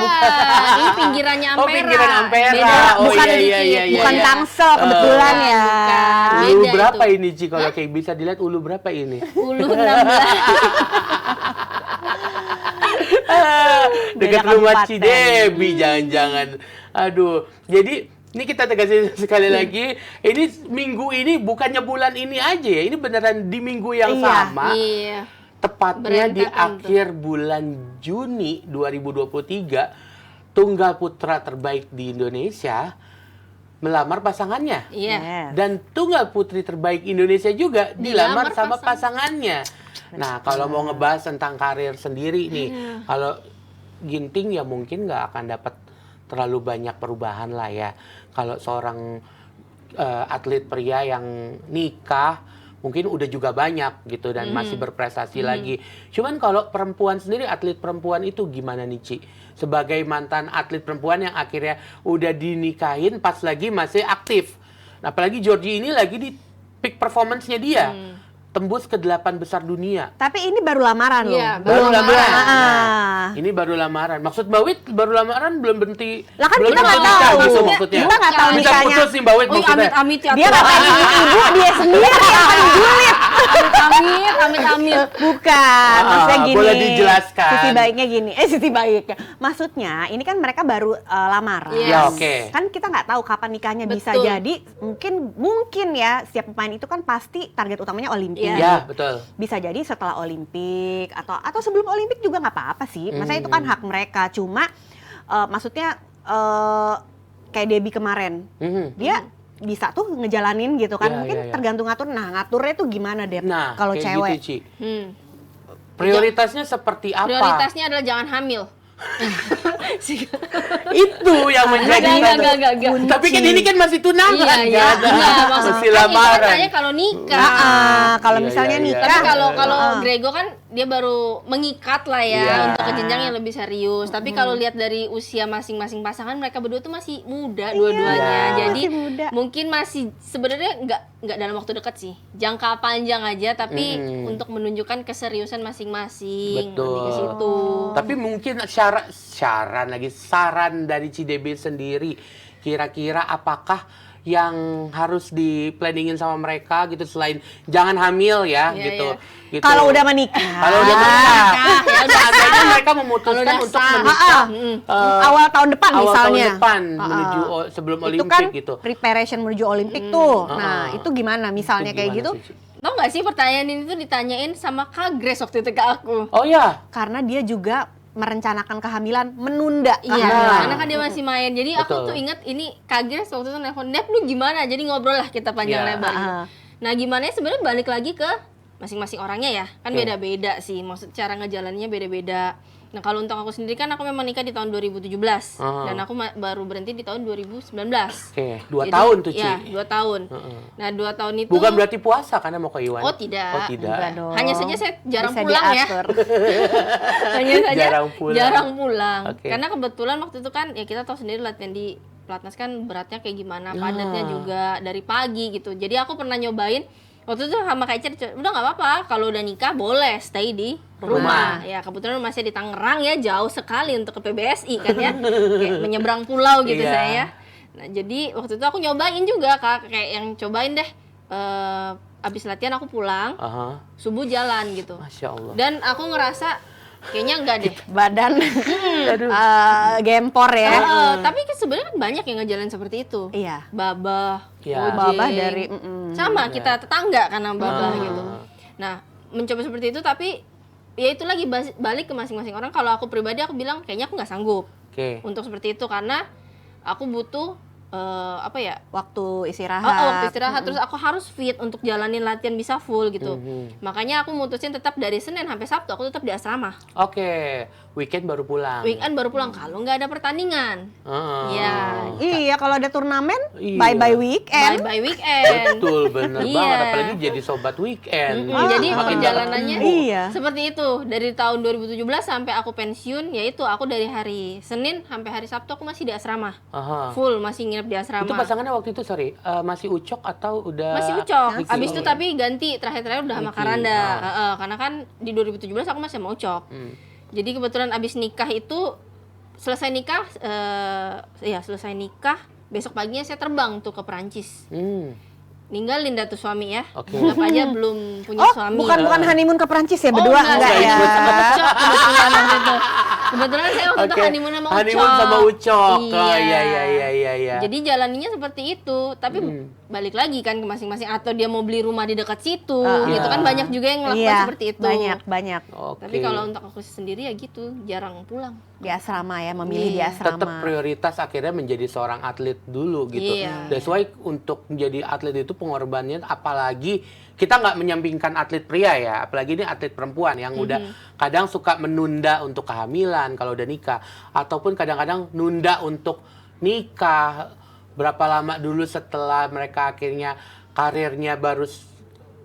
Ini pinggirannya Ampera. Oh, pinggiran Ampera. Beda, Oh, bukan iya, dikit. iya, iya, Bukan iya. Tangsel kebetulan Bukan, ya. bukan. Ulu Beda berapa itu. ini Ci? Kalau kayak bisa dilihat ulu berapa ini? Ulu 16. Dekat Beda rumah kabupaten. Cidebi, jangan-jangan. Aduh, jadi ini kita tegasin sekali lagi, ini minggu ini bukannya bulan ini aja ya, ini beneran di minggu yang Iya. sama. Iya. Tepatnya di Berantakan akhir bulan Juni 2023, tunggal putra terbaik di Indonesia melamar pasangannya. Iya. Yes. Dan tunggal putri terbaik Indonesia juga dilamar Dilamar sama pasangan. pasangannya. Nah, kalau mau ngebahas tentang karir sendiri nih, kalau Ginting ya mungkin nggak akan dapat terlalu banyak perubahan lah ya. Kalau seorang atlet pria yang nikah, mungkin udah juga banyak gitu dan masih berprestasi lagi. Cuman kalau perempuan sendiri, atlet perempuan itu gimana nih Ci? Sebagai mantan atlet perempuan yang akhirnya udah dinikahin pas lagi masih aktif. Nah, apalagi Georgie ini lagi di peak performance-nya dia. Tembus ke 8 besar dunia. Tapi ini baru lamaran loh. Iya, Baru lamaran. Ah. Ini baru lamaran. Maksud Mbak Wit baru lamaran belum berhenti. Lah kan belum kita nggak berhenti nikah tahu. gitu maksudnya. Kita nggak tahu Bisa nikahnya. putus nih Mbak Wit Oh, maksudnya. amit-amit ya. Dia Tuhan. ngatain ibu dia sendiri yang paling julid. Amit-amit. Bukan, maksudnya gini. boleh dijelaskan. Sisi baiknya gini. Sisi baiknya. Maksudnya, ini kan mereka baru lamaran. Yes. Ya, oke. Kan kita nggak tahu kapan nikahnya bisa Betul. jadi. Mungkin ya, setiap pemain itu kan pasti target utamanya Olimpik. Iya. Ya, betul. Bisa jadi setelah Olimpik atau sebelum Olimpik juga nggak apa-apa sih. Maksudnya itu kan hak mereka. Cuma maksudnya kayak Debbie kemarin, Mhm. dia bisa tuh ngejalanin gitu kan. Iya, Mungkin iya, iya. tergantung ngatur. Nah, ngaturnya tuh gimana Deb? Nah, Kalau kayak cewek. gitu, Ci. Hmm. Prioritasnya seperti apa? Prioritasnya adalah jangan hamil. Itu yang menjadi Enggak. Tapi kan ini kan masih tunangan Iya, iya. kan? Enggak, maksud Masih kan itu kan lamaran. tanya kalau nikah. Kalau Iya, misalnya iya, iya. nikah, Tapi kalau Grego kan dia baru mengikat lah ya Iya. untuk ke jenjang yang lebih serius. Tapi kalau lihat dari usia masing-masing pasangan, mereka berdua tuh masih muda dua-duanya. Iya. Jadi Masih muda. mungkin masih sebenarnya nggak dalam waktu dekat sih, jangka panjang aja. Tapi untuk menunjukkan keseriusan masing-masing Betul. lebih ke situ. Tapi mungkin saran dari CDB sendiri, kira-kira apakah yang harus di-planningin sama mereka gitu selain jangan hamil ya Iya, gitu. iya. Gitu. kalau udah menikah, Kalau udah menikah, ya udah seandainya mereka Kalau memutuskan udah untuk sah. menikah awal tahun depan awal misalnya. tahun depan menuju sebelum itu Olimpik kan gitu. preparation menuju Olimpik tuh. Nah, itu gimana misalnya Itu kayak gimana gitu? sih, Ci? Tau nggak sih pertanyaan ini tuh ditanyain sama Kak Grace waktu itu ke aku. Oh ya, Karena dia juga merencanakan kehamilan, menunda Iya, kehamilan. karena kan dia masih main. Jadi aku Betul. tuh inget ini Kak Grace waktu itu nelfon, Nep lu gimana? Jadi ngobrol lah kita panjang Iya. lebar. gitu. Nah gimana ya sebenarnya balik lagi ke masing-masing orangnya ya. Kan Oke. beda-beda sih, maksud cara ngejalannya beda-beda. Nah kalau untuk aku sendiri kan aku memang nikah di tahun 2017 dan aku baru berhenti di tahun 2019. oke, 2 Jadi, tahun tuh Ci. Iya, 2 tahun. Nah 2 tahun itu Bukan berarti puasa karena mau ke Iwan. Oh tidak. Oh tidak. Enggak dong. Hanya saja saya jarang Bisa pulang ya. diatur. Hanya saja Jarang pulang. Oke. Karena kebetulan waktu itu kan ya kita tahu sendiri latihan di pelatnas kan beratnya kayak gimana, padatnya juga dari pagi gitu. Jadi aku pernah nyobain waktu itu sama Kak Ica, udah nggak apa-apa kalau udah nikah boleh stay di rumah. Ya kebetulan rumah saya di Tangerang ya, jauh sekali untuk ke PBSI kan ya, kayak menyeberang pulau gitu Iya. saya. Nah jadi waktu itu aku nyobain juga Kak, kayak yang cobain deh. Abis latihan aku pulang, Aha. subuh jalan gitu. Masya Allah. Dan aku ngerasa kayaknya enggak deh. Badan gempor ya. Tapi kan sebenarnya kan banyak yang ngejalan seperti itu. Iya. Babah, Iya. ojek. Babah dari sama kita tetangga karena babah Ah. gitu. Nah, mencoba seperti itu tapi ya itu lagi balik ke masing-masing orang. Kalau aku pribadi aku bilang kayaknya aku nggak sanggup Oke. untuk seperti itu karena aku butuh apa ya? waktu istirahat. Waktu istirahat terus aku harus fit untuk jalanin latihan bisa full gitu. Mhm. Makanya aku mutusin tetap dari Senin sampai Sabtu aku tetap di asrama. Oke, weekend baru pulang. Weekend baru pulang kalau nggak ada pertandingan. Heeh. Iya. Iya, kalau ada turnamen, Iya. bye-bye weekend. Bye weekend. Betul, bener Iya. banget. Apalagi jadi sobat weekend. Jadi Makin perjalanannya dapat info. Iya. seperti itu dari tahun 2017 sampai aku pensiun, yaitu aku dari hari Senin sampai hari Sabtu aku masih di asrama. Aha. Full masih nginep di asrama. Itu pasangannya waktu itu, sorry, masih Ucok atau udah? Masih Ucok. Niki? Abis itu tapi ganti terakhir-terakhir udah sama Niki. Karanda. Karena kan di 2017 aku masih sama Ucok. Jadi kebetulan abis nikah itu selesai nikah, selesai nikah besok paginya saya terbang tuh ke Perancis. Ninggalin dah tuh suami ya. Oke. Anggap aja belum punya Oh, suami. bukan honeymoon ke Perancis ya berdua enggak, enggak saya ya? ikut sama Ucok kebetulan waktu itu. Kebetulan saya waktu itu Oke. honeymoon sama Ucok. Honeymoon sama Ucok. Iya. Oh, iya. Jadi jalannya seperti itu, tapi balik lagi kan ke masing-masing atau dia mau beli rumah di dekat situ, gitu kan banyak juga yang melakukan Iya, seperti itu. banyak. Oke. Tapi kalau untuk aku sendiri ya gitu, jarang pulang. Di asrama ya, memilih di Iya. asrama. tetap prioritas akhirnya menjadi seorang atlet dulu gitu. Iya. That's why untuk menjadi atlet itu pengorbanannya, apalagi kita nggak menyampingkan atlet pria ya, apalagi ini atlet perempuan yang udah kadang suka menunda untuk kehamilan kalau udah nikah, ataupun kadang-kadang nunda untuk nikah berapa lama dulu setelah mereka akhirnya karirnya baru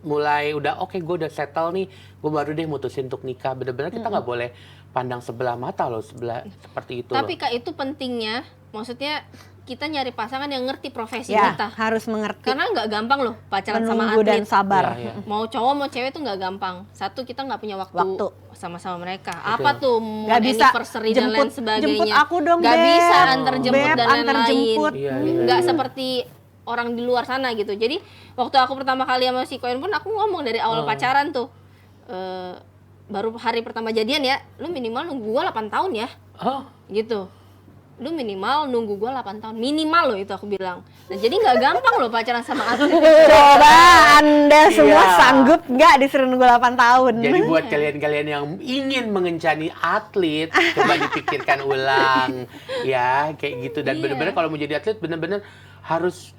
mulai udah oke, gue udah settle nih, gue baru deh mutusin untuk nikah. Bener-bener kita nggak boleh pandang sebelah mata loh seperti itu Tapi loh. Kak itu pentingnya, maksudnya kita nyari pasangan yang ngerti profesi Ya, kita. harus mengerti. Karena nggak gampang loh pacaran sama Menunggu atlet. dan sabar. Iya, iya. Mau cowok mau cewek tuh nggak gampang. Satu kita nggak punya waktu, Waktu. sama-sama mereka. Apa tuh mau Nggak bisa anniversary dan lain sebagainya. jemput aku dong, Nggak Beb. bisa antar jemput Beb, dan antar lain-lain. jemput. Iya, Nggak iya. seperti orang di luar sana gitu. Jadi waktu aku pertama kali sama si Koen pun aku ngomong dari awal pacaran tuh. Baru hari pertama jadian ya, lu minimal nunggu gua 8 tahun ya. Oh, Gitu. Lu minimal nunggu gua 8 tahun. Minimal loh itu aku bilang. Nah, jadi nggak gampang loh pacaran sama atlet. Coba Anda semua Iya. sanggup nggak disuruh nunggu 8 tahun? jadi buat kalian-kalian yang ingin mengencani atlet, coba dipikirkan ulang ya, kayak gitu. Dan Iya. bener-bener kalau mau jadi atlet bener-bener harus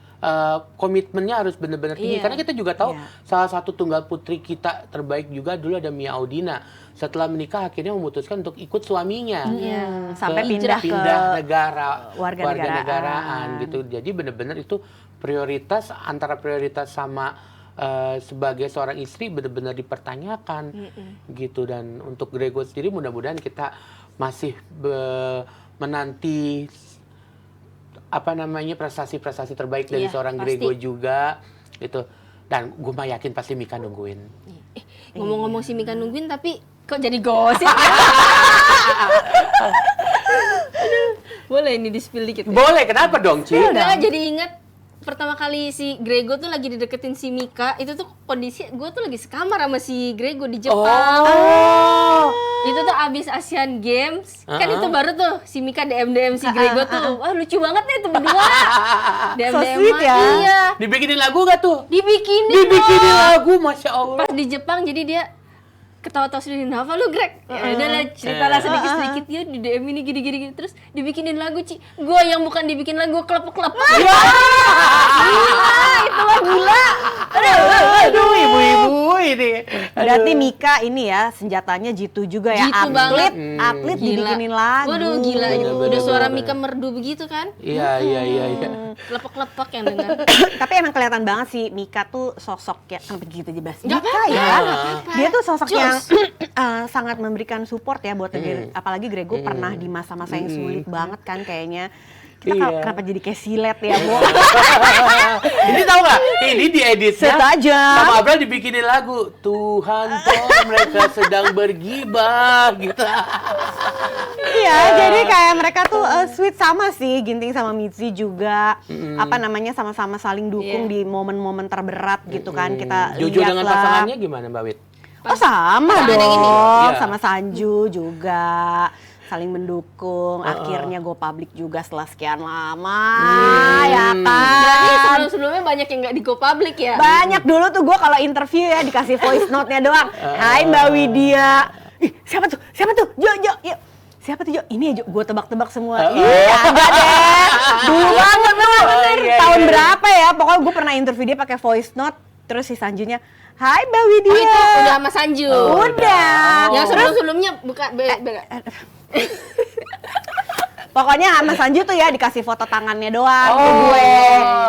komitmennya harus benar-benar tinggi. Iya. Karena kita juga tahu Iya. salah satu tunggal putri kita terbaik juga dulu ada Mia Audina. Setelah menikah akhirnya memutuskan untuk ikut suaminya. Sampai Ke- pindah ke negara, warganegaraan. warganegaraan gitu. Jadi benar-benar itu prioritas antara prioritas sama sebagai seorang istri benar-benar dipertanyakan gitu. Dan untuk Grego sendiri mudah-mudahan kita masih menanti prestasi-prestasi terbaik dari Iya, seorang pasti. Grego juga gitu. Dan gue mah yakin pasti Mika nungguin. Ngomong-ngomong si Mika nungguin tapi kok jadi gosip? Aduh, boleh ini di-spill dikit ya? Boleh, kenapa dong, Ci? Enggak, jadi ingat pertama kali si Grego tuh lagi dideketin si Mika, itu tuh kondisi gue tuh lagi sekamar sama si Grego di Jepang. Oh. Itu tuh abis Asian Games, kan itu baru tuh si Mika DM si Grego tuh, wah lucu banget nih itu berdua. So sweet ya. Iya, Dibikinin lagu gak tuh? dibikinin Dibikinin loh. lagu, Masya Allah. Pas di Jepang jadi dia ketawa-tawa sendiri, apa lu Greg? Ya udah lah, ceritalah sedikit-sedikit ya di DM ini gini-gini terus dibikinin lagu, Ci. Gua yang bukan dibikin lagu kelepek-kelepek. Gila, itu mah gila. Aduh, ibu-ibu ini. Berarti Mika ini ya senjatanya jitu juga ya, Jitu banget. atlet dibikinin lagu. Waduh gila, Bener, udah suara bener. Mika merdu begitu kan? Iya. Kelepek-kelepek yang dengar. Tapi emang kelihatan banget sih Mika tuh sosok ya, kenapa gitu aja Bas? Nggak Mika apa-apa, ya, nggak apa-apa. dia tuh sosok Jos. yang sangat memberikan support ya buat apalagi Grego pernah di masa-masa yang sulit banget kan kayaknya. Kita Iya. kenapa jadi kayak silet ya, Bu? Ini tahu nggak? Ini dieditnya Setajam. sama Abra dibikinin lagu Tuhan toh mereka sedang bergibah gitu. Iya, jadi kayak mereka tuh sweet sama sih, Ginting sama Mitzi juga sama-sama saling dukung Iya. di momen-momen terberat gitu kan. Kita Jojo lihat dengan lah. pasangannya gimana Mbak Wit? Oh sama Pasangan dong, yang ini? Iya. sama Sanju juga saling mendukung. Akhirnya Go Public juga setelah sekian lama, ya Jadi kan. sebelum-sebelumnya banyak yang nggak di go public ya? Banyak dulu tuh gue kalau interview ya dikasih voice note-nya doang. Hai Mbak Widya. Ih, siapa tuh? Jo, yuk. Siapa tuh Jo? Ini ya Jo, gue tebak-tebak semua. Iya, ada deh. Dulu banget tuh. iya, Tahun iya. berapa ya? Pokoknya gue pernah interview dia pakai voice note. Terus si Sanjunya, Hai Mbak Widya. Oh itu udah sama Sanju. Udah. Yang sebelum-sebelumnya bukan Pokoknya sama Sanju tuh ya dikasih foto tangannya doang ke Oh. gue.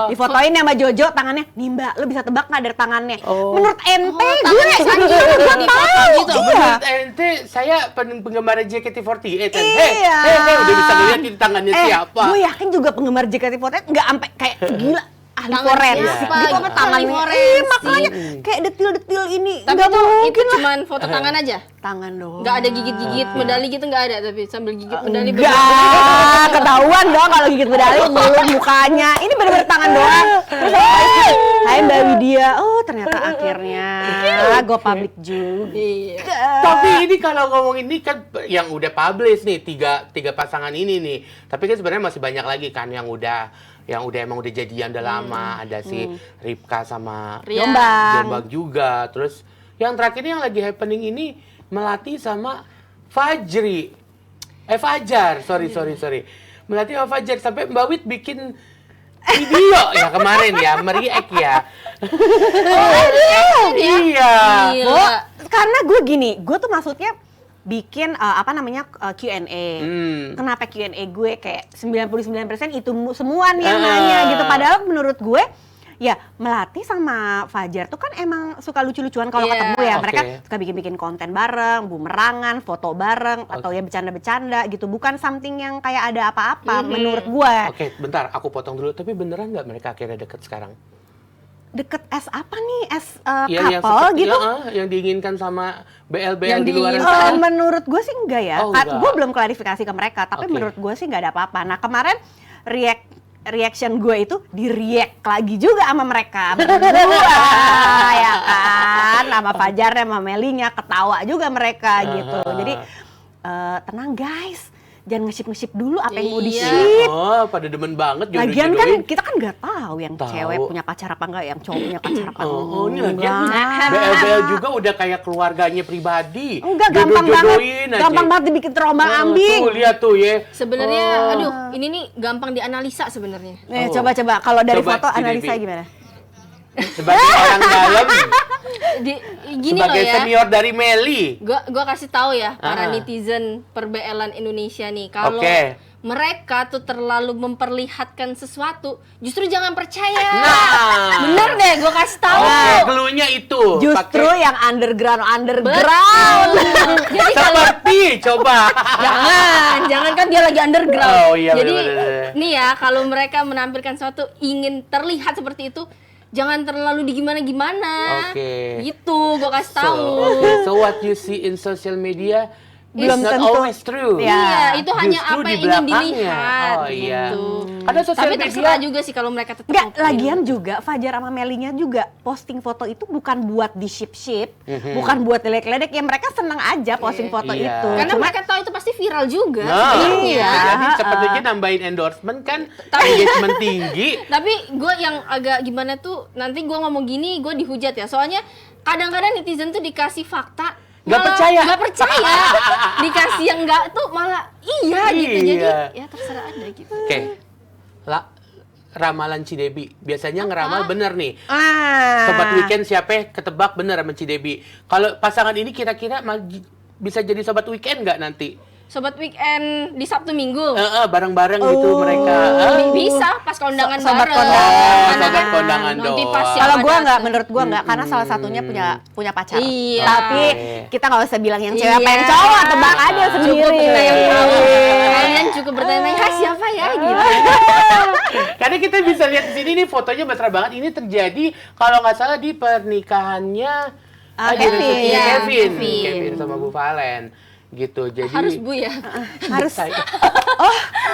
Difotoin sama Jojo tangannya. Nih Mbak, lu bisa tebak nggak dari tangannya? Oh. Menurut ente gue tangannya Sanju gue di foto tahu. gitu. Iya. Menurut ente saya penggemar JKT48 kan. Iya. Hei, udah bisa ngeliat ini tangannya siapa. Gue yakin juga penggemar JKT48 nggak sampai kayak gila ahli Tangan forensik siapa? gitu apa Iya. tangannya. Ahli Iya, forensik. makanya kayak detil-detil ini Tapi nggak itu mungkin lah. cuman foto tangan aja. Tangan doang. Nggak ada gigit-gigit medali gitu nggak ada tapi sambil gigit medali Enggak, ketahuan dong kalau gigit medali mulut mukanya. Ini bener-bener tangan doang. Terus Hai Mbak Widya. Oh, ternyata akhirnya Go Public juga. Iya. Tapi ini kalau ngomong ini kan yang udah publish nih tiga pasangan ini nih. Tapi kan sebenarnya masih banyak lagi kan yang emang udah jadian udah lama. Ada si Ripka sama Ria. Jombang. Jombang juga. Terus yang terakhir yang lagi happening ini Melati sama Fajri. Fajar, sorry. Melati sama Fajar sampai Mbak Wit bikin video ya kemarin ya, mereact ya. Iya. Gila. Oh, karena gue gini, gue tuh maksudnya bikin Q&A. Kenapa Q&A gue kayak 99% itu semua nih yang nanya gitu. Padahal menurut gue ya Melati sama Fajar tuh kan emang suka lucu-lucuan kalau Iya. ketemu ya. Mereka Oke. suka bikin-bikin konten bareng, bumerangan, foto bareng, atau ya bercanda-bercanda gitu. Bukan something yang kayak ada apa-apa menurut gue. Oke, bentar, aku potong dulu. Tapi beneran nggak mereka akhirnya deket sekarang? Deket as apa nih? As Iya, yang couple seperti- gitu? yang diinginkan sama BL-BL Yang di luar diinginkan. sana. Menurut gue sih enggak ya. Oh, enggak. Gue belum klarifikasi ke mereka, tapi Oke. menurut gue sih nggak ada apa-apa. Nah kemarin reaction gue itu di-react lagi juga sama mereka berdua, ya kan, sama Fajar sama Melinya ketawa juga mereka gitu. Jadi tenang guys, jangan nge-ship dulu apa yang mau Iya. di-ship. Oh, pada demen banget Lagian kan jodoh-jodohin. kita kan nggak tahu yang Tahu. cewek punya pacar apa enggak, yang cowok punya pacar apa Oh, ini lagian enggak. BL juga udah kayak keluarganya pribadi. Enggak, gampang banget. Jodoh-jodohin aja. Gampang banget dibikin terombang-ambing. Tuh, lihat tuh ya. Sebenarnya, Oh. aduh, ini nih gampang dianalisa sebenarnya. Nih, Oh. coba-coba kalau dari Coba, foto si analisa Debbie. gimana? Sebagai orang dalam, Gini loh sebagai ya. senior dari Meli. Gua kasih tahu ya para Ah. netizen perbelan Indonesia nih, kalau Oke. mereka tuh terlalu memperlihatkan sesuatu, justru jangan percaya. Nah. Bener deh, gua kasih tahu. Oke, cluenya itu. Justru Pakai yang underground. Betul. Jadi kalau seperti coba. jangan kan dia lagi underground. Oh, iya, Jadi bener-bener. nih ya, kalau mereka menampilkan sesuatu ingin terlihat seperti itu, jangan terlalu digimana-gimana. Oke. Gitu, gua kasih tahu. So what you see in social media Belum is not tentu. always true. Ya. Iya, itu hanya Justru apa di yang ingin belakangnya. dilihat. Oh iya. Gitu. Ada sosial Tapi media. terserah juga sih kalau mereka tetap Enggak, open. lagian juga Fajar sama Melinya juga posting foto itu bukan buat di ship-ship, bukan buat ledek-ledek, ya mereka seneng aja posting foto Iya. itu. Karena Cuma mereka tahu itu pasti viral juga Nah, sebenarnya. Iya. jadi sepertinya nambahin endorsement kan, Tapi- engagement tinggi. Tapi gue yang agak gimana tuh, nanti gue ngomong gini gue dihujat ya. Soalnya kadang-kadang netizen tuh dikasih fakta Nggak malah percaya. nggak percaya. Dikasih yang enggak tuh malah iya gitu. Jadi Iya. ya terserah ada gitu. Oke, ramalan Cidebi. Biasanya ngeramal bener nih. Sobat weekend siapa ketebak bener sama Cidebi. Kalau pasangan ini kira-kira bisa jadi sobat weekend nggak nanti? Sobat weekend di Sabtu Minggu. Bareng-bareng gitu mereka. Bisa pas kondangan Sobat bareng. kondangan. Sobat kondangan Nanti dong. pas kalau siapa gua nggak, dateng. menurut gua nggak, karena salah satunya punya pacar. Iya. Tapi Oke. kita nggak usah bilang yang cewek apa Iya. yang cowok, tebak aja sendiri. Cukup kita yang tahu. Kalian cukup bertanya, "Hai, siapa ya?" gitu. Karena kita bisa lihat di sini nih fotonya mesra banget. Ini terjadi kalau nggak salah di pernikahannya di Kevin. resepsinya Iya, Kevin. Kevin. Kevin sama Bu Valen gitu. Jadi Harus Bu ya. Harus.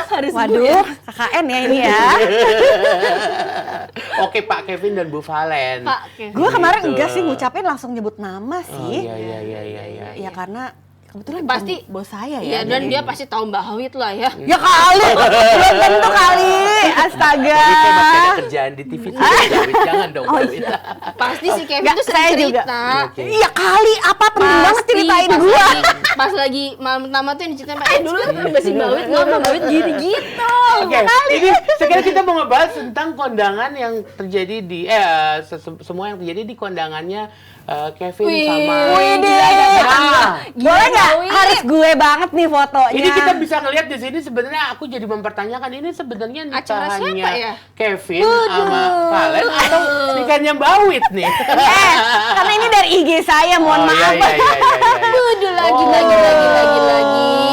Harus Bu Waduh, ya. KKN ya ini ya. Oke Pak Kevin dan Bu Valen. Pak Kevin. Gue kemarin Gitu. enggak sih ngucapin langsung nyebut nama Oh, sih. iya. Ya karena kebetulan Pasti- bukan bos saya Iya, ya. dan jadi- dia pasti tahu Mbak Hawit lah ya. Ya kali, belum tentu kali. Astaga. Tapi kayak masih ada kerjaan di TV sih, Dawit. Jangan dong, Oh, Dawit. Pasti si Kevin Nggak, tuh sering saya juga. cerita. Oke. Iya kali, apa penting banget ceritain pas gua. pas lagi malam pertama tuh yang diceritain, dulu kan si Mbak Hawit ngomong Mbak Hawit gini-gitu. Oke, ini sekarang kita mau ngebahas tentang kondangan yang terjadi di semua yang terjadi di kondangannya Kevin Wih, sama gila, Nah, Boleh nggak? Wid. Harus gue banget nih fotonya. ini kita bisa ngelihat di sini sebenarnya aku jadi mempertanyakan ini sebenarnya Acara nikahannya siapa ya? Kevin sama Valen atau nikahnya Bawit nih? Karena ini dari IG saya, mohon Oh, iya, maaf. Aduh, lagi.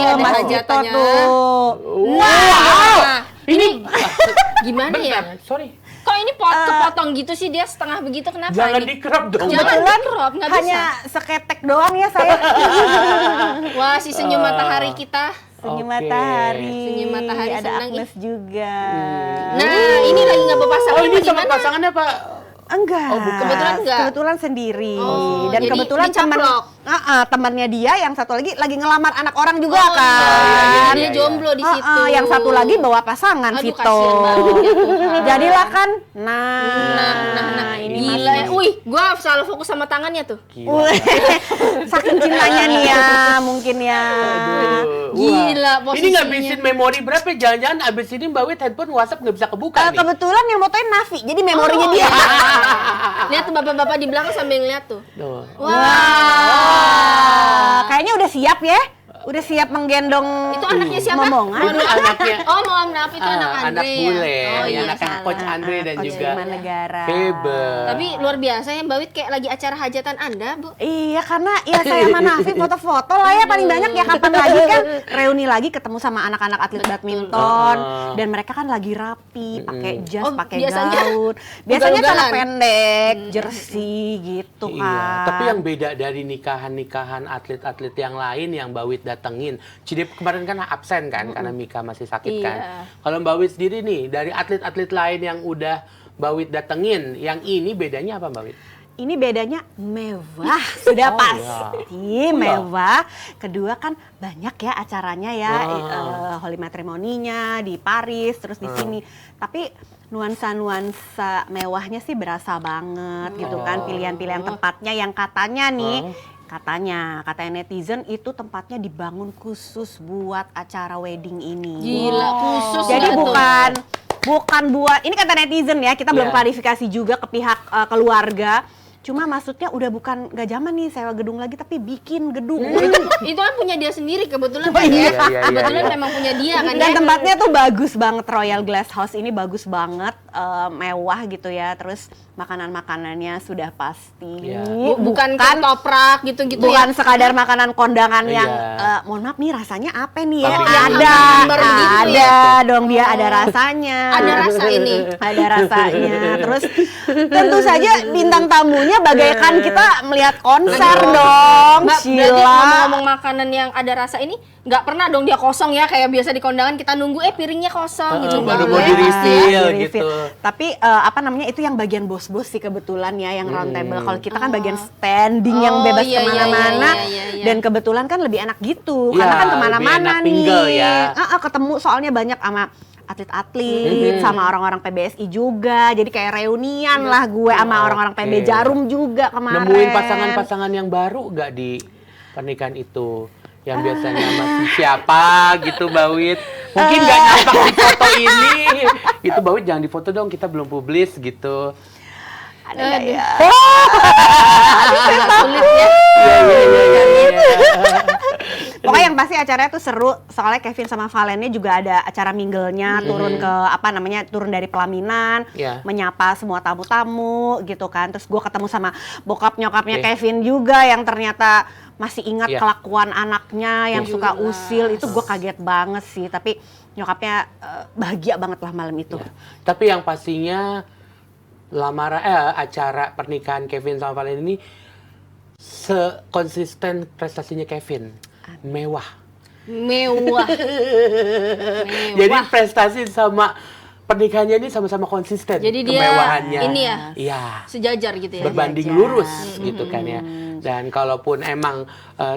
Ada Mas Gito hajatannya. tuh. Wow. Nah, Ini gimana ya? bentar, sorry. Kok ini kepotong gitu sih, dia setengah begitu, kenapa Jangan ini? di-crop dong. Jangan Kebetulan di-crop, nggak bisa. hanya seketek doang ya saya. Wah, si senyum matahari kita. Senyum Oke. matahari. Senyum matahari Ada senang, Agnes juga. Nah, ini lagi nggak berpasangan Oh, ini apa sama gimana? pasangannya Pak? Enggak. Oh, bukan. Kebetulan enggak? Kebetulan sendiri. Oh, Dan jadi kebetulan dicaplok. temannya dia yang satu lagi ngelamar anak orang juga Oh, kan. dia jomblo di situ. Yang satu lagi bawa pasangan Aduh, Vito. kasihan banget ya Tuhan. Jadilah kan. Nah, ini gila ya. Wih, gua selalu fokus sama tangannya tuh. Gila. Saking cintanya nih ya, mungkin ya. Aduh, Gila, wah. Ini posisinya. ngabisin memori berapa? Jangan-jangan abis ini Mbak Wit handphone WhatsApp nggak bisa kebuka nih. Kebetulan yang motoin Navi, jadi memorinya dia. Lihat tuh bapak-bapak di belakang sambil ngeliat tuh. Tuh. Kayaknya udah siap ya. Udah siap menggendong Itu anaknya siapa? momongan. Itu anaknya. Oh, mohon maaf, itu anak Andre anak ya? bule, Oh, iya, anaknya salah. Coach Andre dan Coach juga Bima Negara. Febe. Tapi luar biasa ya, Mbak Wit kayak lagi acara hajatan Anda, Bu. Iya, karena ya saya sama Nafi foto-foto lah ya paling banyak ya, kapan lagi kan reuni lagi ketemu sama anak-anak atlet badminton dan mereka kan lagi rapi, pakai jas, Oh, pakai biasanya gaun. Biasanya celana ugal-ugalan. pendek, jersey gitu kan. Iya, tapi yang beda dari nikahan-nikahan atlet-atlet yang lain yang Mbak Wit datengin. Cide kemarin kan absen kan karena Mika masih sakit kan. Iya. Kalau Mbak Wit sendiri nih dari atlet-atlet lain yang udah Mbak Wit datengin, yang ini bedanya apa Mbak Wit? ini bedanya mewah, sudah Oh, pasti mewah. Kedua kan banyak ya acaranya ya, holy matrimoninya di Paris, terus di sini. Tapi nuansa-nuansa mewahnya sih berasa banget gitu kan, pilihan-pilihan tempatnya yang katanya nih, kata netizen itu tempatnya dibangun khusus buat acara wedding ini. Gila, khusus Jadi nggak tuh? bukan buat, ini kata netizen ya, kita belum Iya. klarifikasi juga ke pihak keluarga. Cuma maksudnya udah bukan nggak zaman nih sewa gedung lagi, tapi bikin gedung. Itu kan punya dia sendiri kebetulan Oh, kan iya. ya. Kebetulan memang punya dia kan Dan ya. tempatnya tuh bagus banget, Royal Glass House ini bagus banget, mewah gitu ya. Terus makanan-makanannya sudah pasti. Iya. Bukan ketoprak gitu-gitu Bukan ya. sekadar makanan kondangan yang Iya. mohon maaf nih rasanya apa nih ya? Pabrik Ada, hambar gitu ya? ada dong dia ada rasanya. Ada rasa ini. Ada rasanya. Terus tentu saja bintang tamunya bagaikan kita melihat konser dong, Mbak, berarti Sheila. ngomong-ngomong makanan yang ada rasa ini nggak pernah dong dia kosong ya, kayak biasa di kondangan kita nunggu piringnya kosong gitu. baru Nggak mau boleh. di-refill Di-refill. gitu. Tapi apa namanya itu yang bagian bos-bos sih kebetulan ya yang round table. Kalau kita kan bagian standing yang Oh, bebas iya, iya, kemana-mana. iya. Dan kebetulan kan lebih enak gitu, Iya, karena kan lebih kemana-mana enak nih. tinggal ya. Ketemu soalnya banyak sama atlet-atlet, sama orang-orang PBSI juga. Jadi kayak reunian lah gue sama orang-orang PB Oke. Jarum juga kemarin. Nemuin pasangan-pasangan yang baru nggak di pernikahan itu? Yang biasanya masih siapa gitu, Mbak Wit? Mungkin nggak nampak di foto ini. Itu Mbak Wit jangan difoto dong, kita belum publis gitu. Ada nggak ya? Agak sulit ya. Iya. Pokoknya yang pasti acaranya tuh seru, soalnya Kevin sama Valennya juga ada acara mingle-nya, turun ke turun dari pelaminan, Iya. menyapa semua tamu-tamu gitu kan. Terus gue ketemu sama bokap nyokapnya Oke. Kevin juga yang ternyata masih ingat Iya. kelakuan anaknya yang Iya. suka usil. Itu gue kaget banget sih, tapi nyokapnya bahagia banget lah malam itu. Ya. Tapi yang pastinya acara pernikahan Kevin sama Valen ini sekonsisten prestasinya Kevin. Mewah. Mewah. Jadi prestasi sama pernikahannya ini sama-sama konsisten. Jadi dia kemewahannya. ini ya, Iya. sejajar gitu ya. Berbanding lurus gitu kan ya. Dan kalaupun emang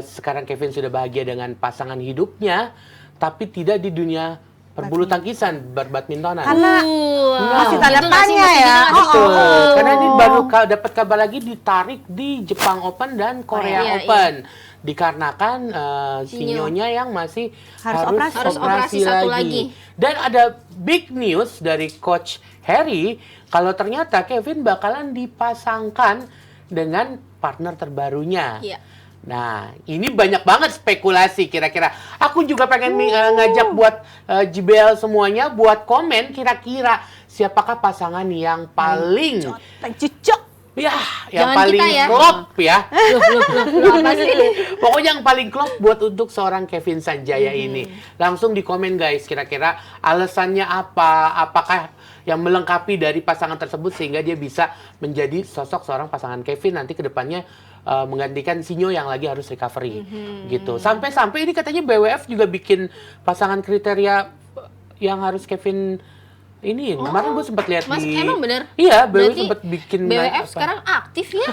sekarang Kevin sudah bahagia dengan pasangan hidupnya, tapi tidak di dunia berbulu tangkisan, berbadmintonan. Karena masih tanda Gitu nggak sih? tanya Masih ya. gitu nggak sih? Betul. Karena ini baru dapat kabar lagi ditarik di Jepang Open dan Korea Iya, Open. Dikarenakan Sinyo. Sinyonya yang masih Harus operasi satu lagi. Dan ada big news dari Coach Harry, kalau ternyata Kevin bakalan dipasangkan dengan partner terbarunya. Iya. Nah, ini banyak banget spekulasi kira-kira. Aku juga pengen ngajak buat JBL semuanya buat komen kira-kira siapakah pasangan yang paling Cocok. ya, yang Jangan paling kita ya. klop ya. Loh, apa sih? Pokoknya yang paling klop buat untuk seorang Kevin Sanjaya ini. Langsung di komen guys, kira-kira alasannya apa? Apakah yang melengkapi dari pasangan tersebut sehingga dia bisa menjadi sosok seorang pasangan Kevin nanti ke depannya menggantikan Sinyo yang lagi harus recovery gitu. Sampai-sampai ini katanya BWF juga bikin pasangan kriteria yang harus Kevin ini. Kemarin gue sempat lihat Mas, di emang bener? Iya, BWF Berarti sempat bikin BWF apa? sekarang aktif ya?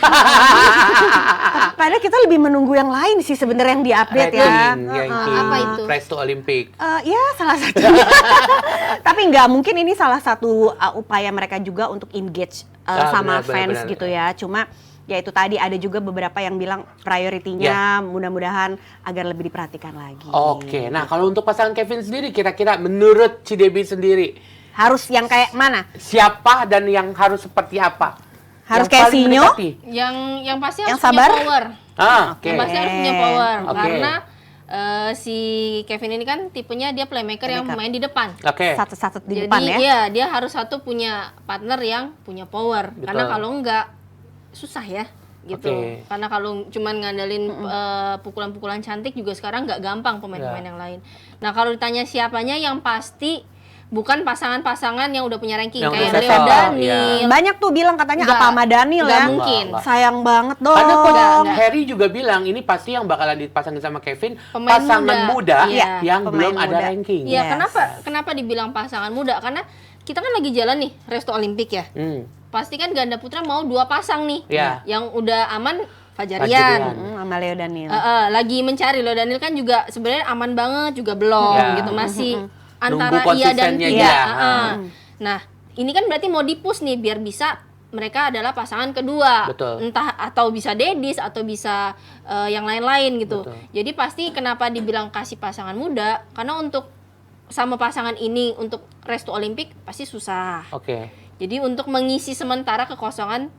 Padahal kita lebih menunggu yang lain sih sebenarnya yang diupdate ya. ranking Apa itu? Press to Olympic. Ya salah satunya. Tapi nggak mungkin ini salah satu upaya mereka juga untuk engage sama Benar, fans benar. gitu ya. Cuma ya itu tadi ada juga beberapa yang bilang prioritinya mudah-mudahan agar lebih diperhatikan lagi. Oke, nah kalau untuk pasangan Kevin sendiri kira-kira menurut Cidebi sendiri Harus yang kayak mana? siapa dan yang harus seperti apa? Harus Yang kayak paling Sinyo? mendekati? Yang pasti Yang harus punya sabar? power. Oke. Yang pasti harus punya power. Oke. Karena si Kevin ini kan tipenya dia playmaker yang main di depan. Oke. Satu-satu di Jadi depan ya. iya, dia harus satu punya partner yang punya power. Betul. Karena kalau enggak susah ya gitu. Oke. Karena kalau cuman ngandelin pukulan-pukulan cantik juga sekarang nggak gampang pemain-pemain Ya. yang lain. Nah, kalau ditanya siapanya yang pasti bukan pasangan-pasangan yang udah punya ranking Yang kayak udah Leo settle, Daniel. Banyak tuh bilang katanya Nggak, apa sama Daniel nggak ya. mungkin. Nggak. Sayang banget dong. Karena kok Nggak. Harry juga bilang ini pasti yang bakalan dipasangin sama Kevin Pemain pasangan muda, muda. Iya, yang pemain belum ada muda. ranking. Iya, Yes. kenapa dibilang pasangan muda? Karena kita kan lagi jalan nih Resto Olimpik ya. pasti kan ganda putra mau 2 pasang nih. Iya. Yang udah aman Fajrian. Fajarian. Sama Leo Daniel. Lagi mencari Leo Daniel kan juga sebenarnya aman banget juga belum Ya. gitu, masih Nunggu antara iya dan konsistennya tidak. dia. Nah, ini kan berarti mau di-push nih biar bisa mereka adalah pasangan kedua. Betul. Entah atau bisa Dedis atau bisa yang lain-lain gitu. Betul. Jadi pasti kenapa dibilang kasih pasangan muda? Karena untuk sama pasangan ini untuk restu Olimpik pasti susah. Oke. Jadi untuk mengisi sementara kekosongan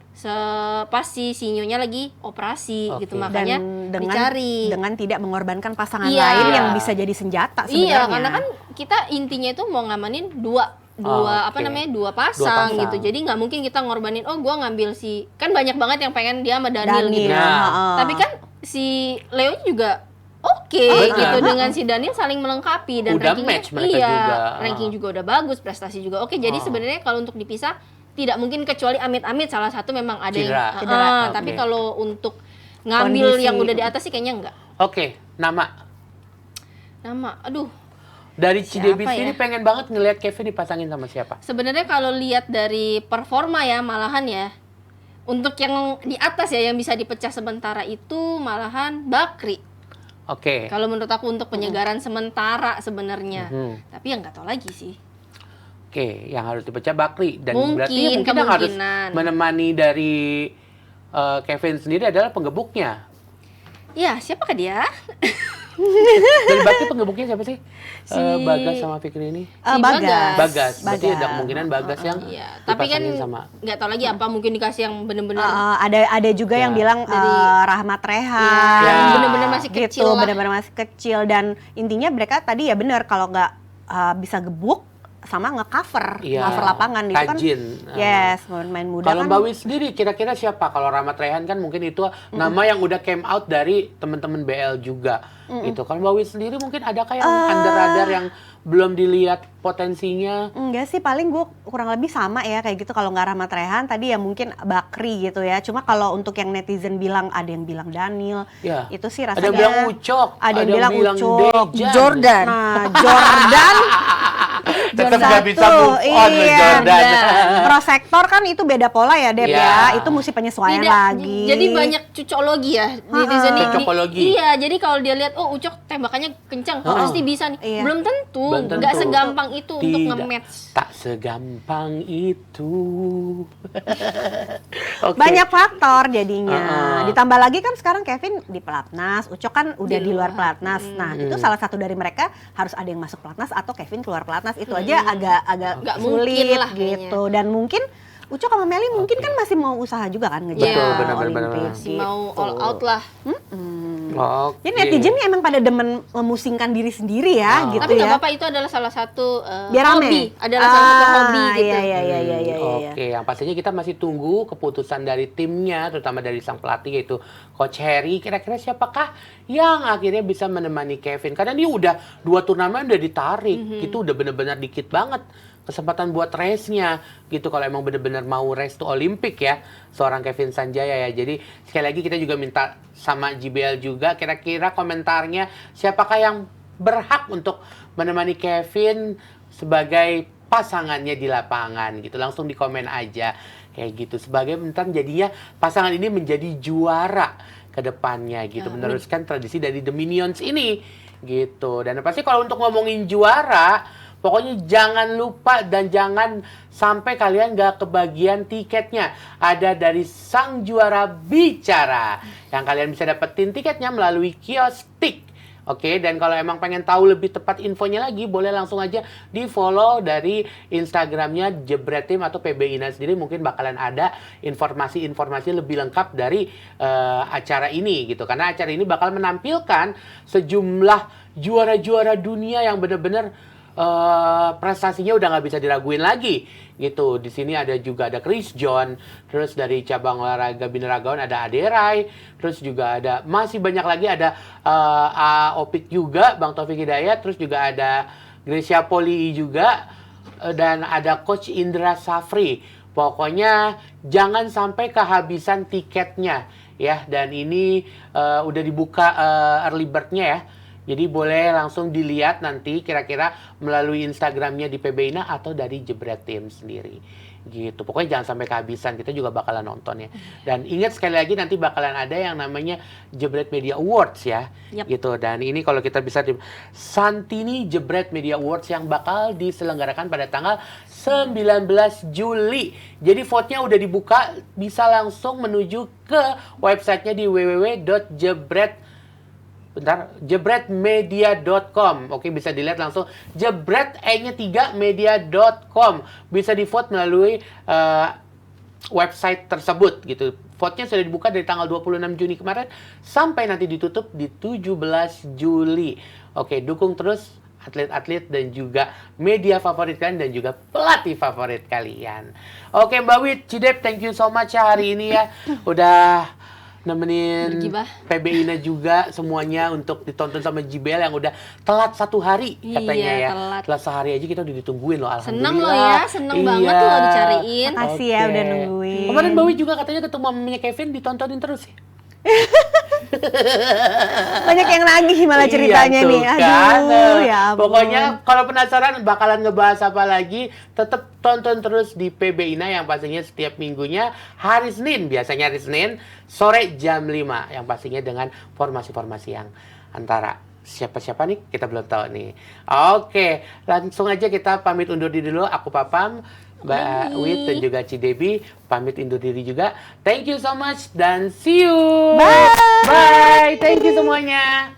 pas si Sinyonya lagi operasi Oke. gitu, makanya dicari. dengan tidak mengorbankan pasangan Iya. lain yang bisa jadi senjata sebenarnya. Iya, karena kan kita intinya itu mau ngamanin dua Oke. dua pasang pasang. gitu. Jadi nggak mungkin kita ngorbanin gua ngambil si, kan banyak banget yang pengen dia sama Daniel gitu. Nah. Tapi kan si Leo juga oke Benar. gitu, dengan si Daniel saling melengkapi dan Udah rankingnya match mereka juga. ranking juga udah bagus, prestasi juga oke. Jadi sebenarnya kalau untuk dipisah tidak mungkin kecuali amit-amit salah satu memang ada Cedera. yang Cedera. tapi Oke. kalau untuk ngambil Kondisi. yang udah di atas sih kayaknya enggak. Oke, nama Aduh, dari Cidebi Siapa sini ya? pengen banget ngelihat Kevin dipasangin sama siapa? sebenarnya kalau lihat dari performa ya malahan ya, untuk yang di atas ya yang bisa dipecah sementara itu malahan Bakri. Oke. Kalau menurut aku untuk penyegaran sementara sebenarnya. Mhm. Tapi ya nggak tahu lagi sih. Oke, yang harus dipecah Bakri dan Mungkin, berarti mungkin yang harus kemungkinan. menemani dari Kevin sendiri adalah pengebuknya. Ya, siapakah dia? Dan berarti pengebuknya siapa sih? Bagas sama Fikri ini? Si Bagas. Bagas. Berarti Bagas. ada kemungkinan Bagas yang Iya, tapi kan dipasangin sama nggak tahu lagi apa mungkin dikasih yang bener-bener ada juga yang Ya. bilang Dari- Rahmat Rehan, Iya, yang bener-bener masih kecil gitu, lah. bener-bener masih kecil dan intinya mereka tadi ya benar kalau nggak bisa gebuk sama nge-cover, Iya, cover lapangan itu kan. rajin. Yes, main muda Kalau kan. Mbak Wi sendiri kira-kira siapa? Kalau Rahmat Rehan kan mungkin itu nama yang udah came out dari teman-teman BL juga gitu. Kalau Mbak Wi sendiri mungkin adakah yang under radar yang belum dilihat potensinya? Enggak sih, paling gue kurang lebih sama ya kayak gitu. Kalau nggak Rahmat Rehan tadi ya mungkin Bakri gitu ya. Cuma kalau untuk yang netizen bilang, ada yang bilang Daniel, Ya. itu sih Ada rasanya yang bilang Ucok, ada yang bilang Ucok, Dejan. Jordan. Nah, Jordan Tetap Jordan nggak bisa satu, move on loh iya. Jordan. Prosektor kan itu beda pola ya, Dep Iya. ya. Itu mesti penyesuaian Tidak, lagi. jadi banyak cucokologi ya netizen ini. Cocokologi. Iya, jadi kalau dia lihat Ucok tembakannya kencang, pasti bisa nih. Iya. Belum tentu, Belum tentu. nggak segampang itu untuk Tidak. nge-match. Tak segampang itu. Oke. Banyak faktor jadinya. Heeh. Ditambah lagi kan sekarang Kevin di pelatnas, Ucok kan udah Di di luar luar. pelatnas. Nah, itu salah satu dari mereka harus ada yang masuk pelatnas atau Kevin keluar pelatnas. Itu aja agak Nggak sulit mungkin lah gitu. Dan mungkin Ucok sama Meli mungkin kan masih mau usaha juga kan ngejar Betul, benar-benar. Olimpik Masih mau gitu. all out lah. Oke. Jadi netizen emang pada demen memusingkan diri sendiri ya gitu Tapi nggak ya. apa-apa, itu adalah salah satu Biar rame. hobi, adalah salah satu hobi gitu. Iya. Oke, yang pastinya kita masih tunggu keputusan dari timnya, terutama dari sang pelatih yaitu Coach Harry. Kira-kira siapakah yang akhirnya bisa menemani Kevin? Karena dia udah 2 turnamen udah ditarik, itu udah bener-bener dikit banget kesempatan buat race-nya gitu kalau emang bener-bener mau race to Olimpik ya seorang Kevin Sanjaya ya. Jadi sekali lagi kita juga minta sama JBL juga kira-kira komentarnya siapakah yang berhak untuk menemani Kevin sebagai pasangannya di lapangan gitu. Langsung di komen aja kayak gitu. Sebagai bentar jadinya pasangan ini menjadi juara ke depannya gitu. Meneruskan tradisi dari The Minions ini gitu. Dan pasti kalau untuk ngomongin juara, pokoknya jangan lupa dan jangan sampai kalian gak kebagian tiketnya. Ada dari sang juara bicara yang kalian bisa dapetin tiketnya melalui kios Tik. Oke, dan kalau emang pengen tahu lebih tepat infonya lagi, boleh langsung aja di follow dari Instagramnya Jebret Team atau PB Ina sendiri. Mungkin bakalan ada informasi-informasi lebih lengkap dari acara ini gitu. Karena acara ini bakal menampilkan sejumlah juara-juara dunia yang benar-benar prestasinya udah nggak bisa diraguin lagi gitu. Di sini ada juga ada Chris John, terus dari cabang olahraga binaragawan ada Aderai, terus juga ada masih banyak lagi ada Opik juga, Bang Taufik Hidayat, terus juga ada Gracia Poli juga dan ada Coach Indra Safri. Pokoknya jangan sampai kehabisan tiketnya ya, dan ini udah dibuka early bird-nya ya. Jadi boleh langsung dilihat nanti kira-kira melalui Instagramnya di PB Ina atau dari Jebret Team sendiri. gitu. Pokoknya jangan sampai kehabisan, kita juga bakalan nonton ya. Dan ingat sekali lagi nanti bakalan ada yang namanya Jebret Media Awards ya. Yap. Gitu. Dan ini kalau kita bisa Santini Jebret Media Awards yang bakal diselenggarakan pada tanggal 19 Juli. Jadi vote-nya udah dibuka, bisa langsung menuju ke websitenya di jebretmedia.com. Oke, bisa dilihat langsung jebret E-nya 3 media.com. Bisa di-vote melalui website tersebut gitu. Vote-nya sudah dibuka dari tanggal 26 Juni kemarin sampai nanti ditutup di 17 Juli. Oke, dukung terus atlet-atlet dan juga media favorit kalian dan juga pelatih favorit kalian. Oke, Mbak Wit, Cidep, thank you so much ya hari ini ya. Udah nemenin Bergibah. PBI-nya juga semuanya untuk ditonton sama JBL yang udah telat 1 hari katanya Iya, ya. telat. Sehari aja kita udah ditungguin loh, alhamdulillah. Seneng loh ya, seneng banget loh dicariin. Makasih ya udah nungguin. Kemarin Mbak Wit juga katanya ketemu mamanya Kevin ditontonin terus ya. Banyak yang nagih malah ceritanya Iya, tuh nih. kan. Aduh, ya ampun. Pokoknya kalau penasaran bakalan ngebahas apa lagi, tetap tonton terus di PBINA yang pastinya setiap minggunya hari Senin, biasanya hari Senin sore jam 5 yang pastinya dengan formasi-formasi yang antara siapa-siapa nih kita belum tahu nih. Oke, langsung aja kita pamit undur diri dulu. Aku Papam, Mbak Wit dan juga Cidebi pamit undur diri juga. Thank you so much dan see you. Bye. Bye. Thank you semuanya.